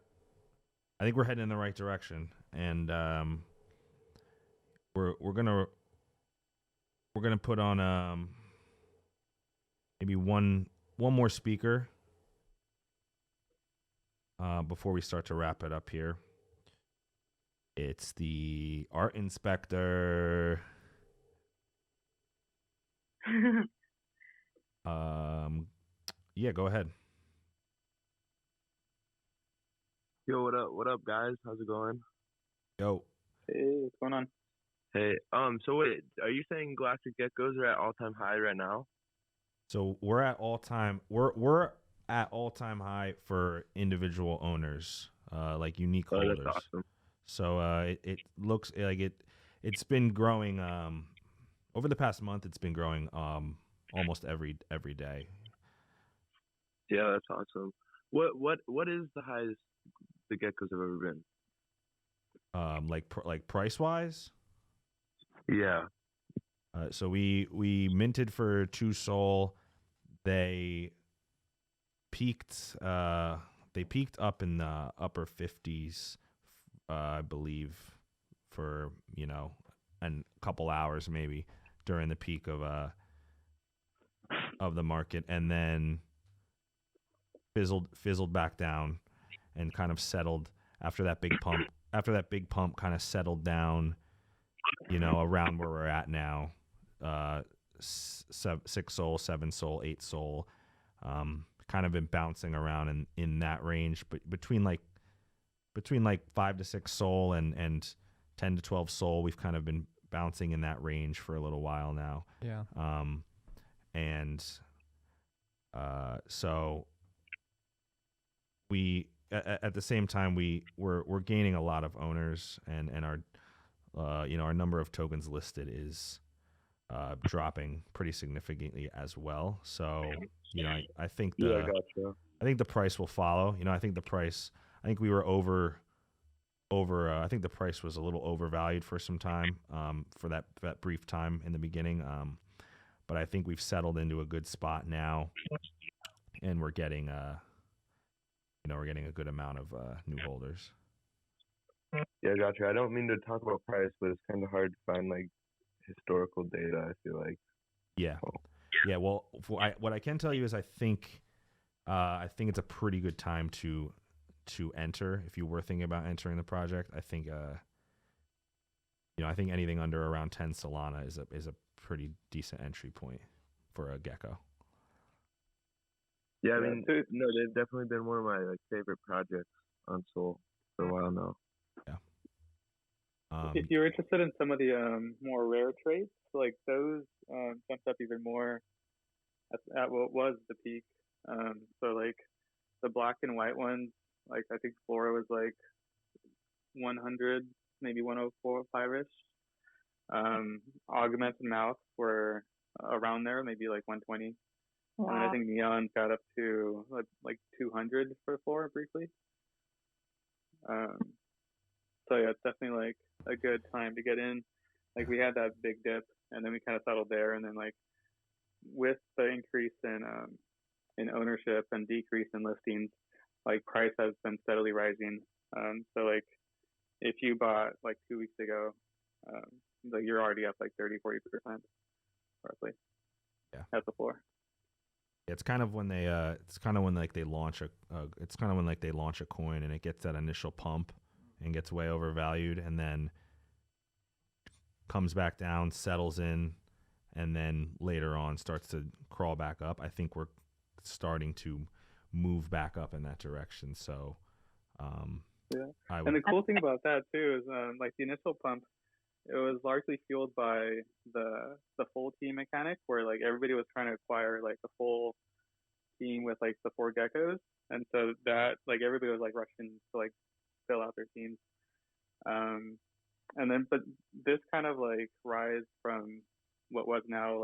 Speaker 2: heading in the right direction, and we're gonna put on maybe one more speaker before we start to wrap it up here. It's the art inspector. Yeah, go ahead.
Speaker 12: Yo, what up? What up, guys? How's it going?
Speaker 2: Yo.
Speaker 7: Hey, what's going on?
Speaker 12: Hey, so wait, are you saying Galactic Geckos are at all-time high right now?
Speaker 2: So we're at all-time high for individual owners, like unique holders.
Speaker 12: That's awesome.
Speaker 2: So it looks like it's been growing over the past month. It's been growing almost every day.
Speaker 12: Yeah, that's awesome. What is the highest the geckos have ever been?
Speaker 2: Like price wise?
Speaker 12: Yeah.
Speaker 2: So we minted for 2 Sol. They peaked up in the upper 50s, I believe, for a couple hours maybe during the peak of the market, and then fizzled back down and kind of settled after that big pump. After that big pump, kind of settled down, around where we're at now, 6 Sol, 7 Sol, 8 Sol, kind of been bouncing around in that range, but between 5 to 6 Sol and 10 to 12 Sol, we've kind of been bouncing in that range for a little while now.
Speaker 1: Yeah.
Speaker 2: So we at the same time we're gaining a lot of owners, and our our number of tokens listed is dropping pretty significantly as well. So I think I think the price will follow. I think we were over. I think the price was a little overvalued for some time, for that brief time in the beginning. But I think we've settled into a good spot now, and we're getting a good amount of new holders.
Speaker 12: Yeah, gotcha. I don't mean to talk about price, but it's kind of hard to find historical data, I feel like.
Speaker 2: Yeah. Yeah. Well, what I can tell you is I think it's a pretty good time to enter if you were thinking about entering the project. I think I think anything under around 10 Solana is a pretty decent entry point for a gecko.
Speaker 12: Yeah, I mean, no, they've definitely been one of my favorite projects on Sol for a while now.
Speaker 7: If you're interested in some of the more rare traits, like those jumped up even more at what was the peak. So the black and white ones, I think Flora was 100, maybe 104.5ish. Augmented mouth were around there, maybe 120. Wow. And I think Neon got up to 200 for Flora briefly. So yeah, it's definitely a good time to get in. We had that big dip, and then we kind of settled there, and then with the increase in ownership and decrease in listings, price has been steadily rising. So if you bought 2 weeks ago, you're already up 30-40% roughly.
Speaker 2: Yeah.
Speaker 7: At the floor.
Speaker 2: It's kind of when they they launch a coin, and it gets that initial pump and gets way overvalued, and then comes back down, settles in, and then later on starts to crawl back up. I think we're starting to move back up in that direction. So
Speaker 7: yeah. And the cool thing about that too is the initial pump, it was largely fueled by the full team mechanic, where everybody was trying to acquire a full team with the 4 geckos, and so that everybody was rushing to fill out their teams. And then but this kind of rise from what was now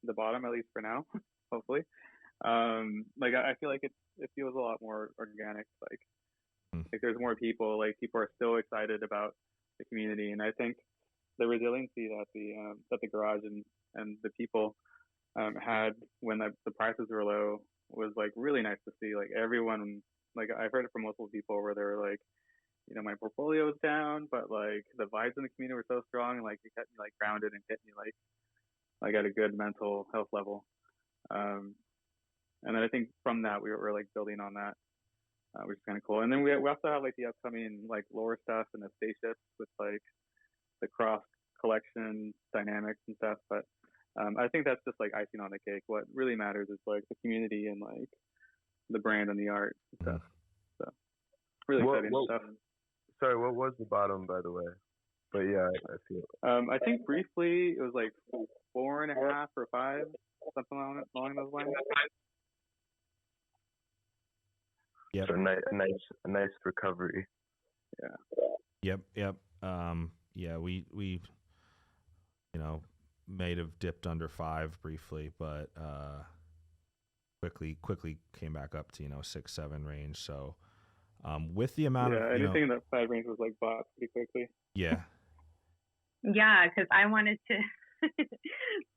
Speaker 7: the bottom, at least for now, hopefully. I feel it feels a lot more organic. There's more people. People are still excited about the community, and I think the resiliency that the garage and the people had when the prices were low was really nice to see. Everyone, I've heard it from multiple people where they were my portfolio is down, but the vibes in the community were so strong, and it kept me grounded and kept me at a good mental health level. And then I think from that we were building on that, which is kind of cool. And then we also have the upcoming lore stuff and the spaceships with the cross collection dynamics and stuff. But I think that's just icing on the cake. What really matters is the community and the brand and the art and stuff. So really exciting stuff.
Speaker 12: Sorry, what was the bottom, by the way? But yeah, I feel.
Speaker 7: I think briefly it was 4.5 or 5, something along those lines.
Speaker 2: Yep.
Speaker 12: So a nice recovery.
Speaker 7: Yeah.
Speaker 2: Yep. Yeah, we may have dipped under 5 briefly, but quickly came back up to 6-7 range. So with the amount of
Speaker 7: anything in that 5 range was bought pretty quickly.
Speaker 2: Yeah.
Speaker 3: Yeah, because I wanted to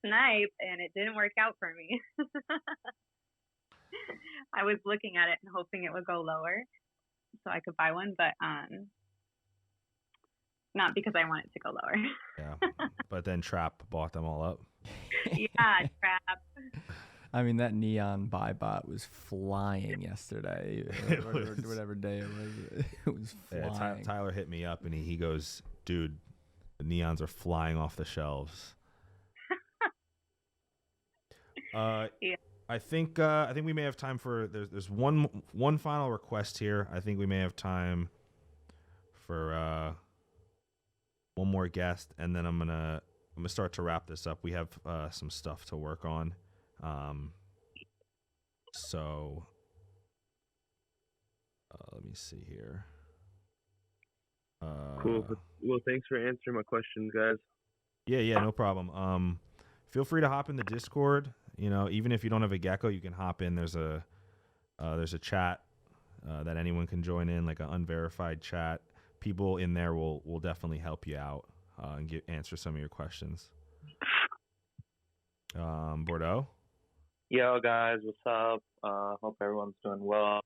Speaker 3: snipe, and it didn't work out for me. I was looking at it and hoping it would go lower so I could buy one, but not because I want it to go lower.
Speaker 2: Yeah, but then Trap bought them all up.
Speaker 3: Yeah, Trap.
Speaker 1: I mean, that neon buy bot was flying yesterday. Whatever day it was. It was flying.
Speaker 2: Yeah, Tyler hit me up and he goes, dude, the neons are flying off the shelves. Yeah. I think we may have time for there's one final request here. I think we may have time for one more guest, and then I'm gonna start to wrap this up. We have some stuff to work on. So let me see here.
Speaker 12: Cool. Well, thanks for answering my questions, guys.
Speaker 2: Yeah, no problem. Feel free to hop in the Discord. You know, even if you don't have a gecko, you can hop in. There's a chat that anyone can join in, like an unverified chat. People in there will definitely help you out and answer some of your questions. Bordeaux?
Speaker 13: Yo, guys, what's up? Hope everyone's doing well.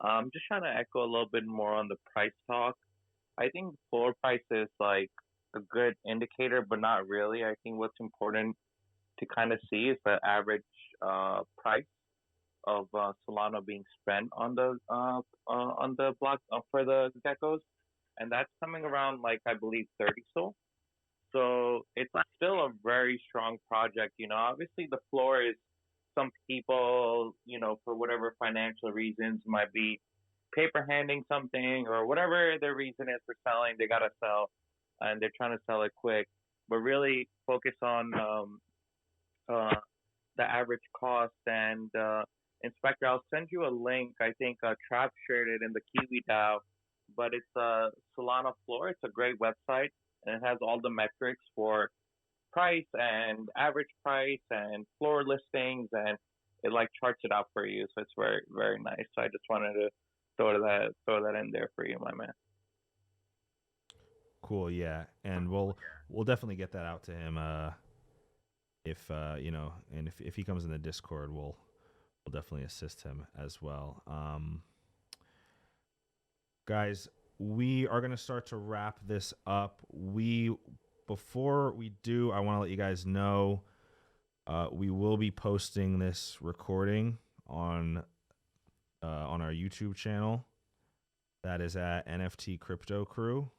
Speaker 13: I'm just trying to echo a little bit more on the price talk. I think floor price is like a good indicator, but not really. I think what's important to kind of see is the average price of Solana being spent on the block for the geckos, and that's coming around, like, I believe 30 SOL. So it's still a very strong project. You know, obviously the floor is some people, you know, for whatever financial reasons, might be paper handing something or whatever their reason is for selling. They gotta sell, and they're trying to sell it quick. But really focus on the average cost. And Inspector, I'll send you a link. I think Trav shared it in the Kiwi DAO, but it's Solana Floor. It's a great website, and it has all the metrics for price and average price and floor listings, and it like charts it out for you. So it's very, very nice. So I just wanted to throw that in there for you, my man.
Speaker 2: Cool, yeah, and we'll definitely get that out to him. If you know, and if he comes in the Discord, we'll definitely assist him as well. Guys, we are gonna start to wrap this up. Before we do, I want to let you guys know we will be posting this recording on our YouTube channel. That is at NFT Crypto Crew.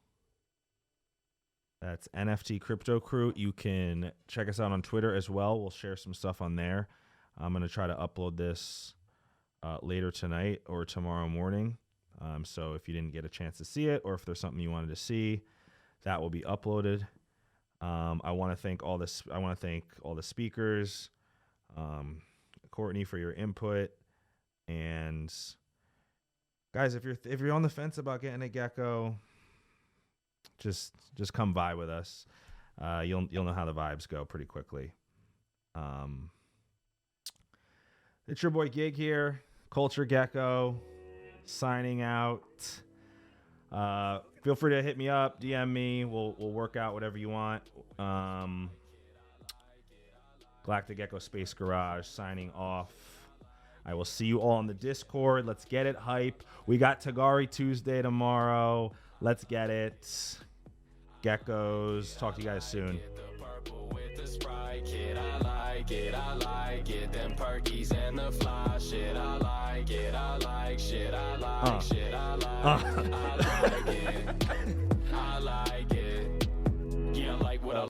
Speaker 2: That's NFT Crypto Crew. You can check us out on Twitter as well. We'll share some stuff on there. I'm going to try to upload this later tonight or tomorrow morning. So if you didn't get a chance to see it, or if there's something you wanted to see, that will be uploaded. I want to thank all the speakers, Courtney, for your input, and guys, if you're on the fence about getting a gecko, just come vibe with us. You'll know how the vibes go pretty quickly. It's your boy Gig here, Culture Gecko, signing out. Feel free to hit me up, DM me. We'll work out whatever you want. Galactic Gecko Space Garage signing off. I will see you all on the Discord. Let's get it hype. We got Tagari Tuesday tomorrow. Let's get it. Geckos. Talk to you guys soon.
Speaker 14: I like it, them perkies and the fly shit. I like it, I like shit, I like shit, I like it, I like it, I like it. Yeah, I like what I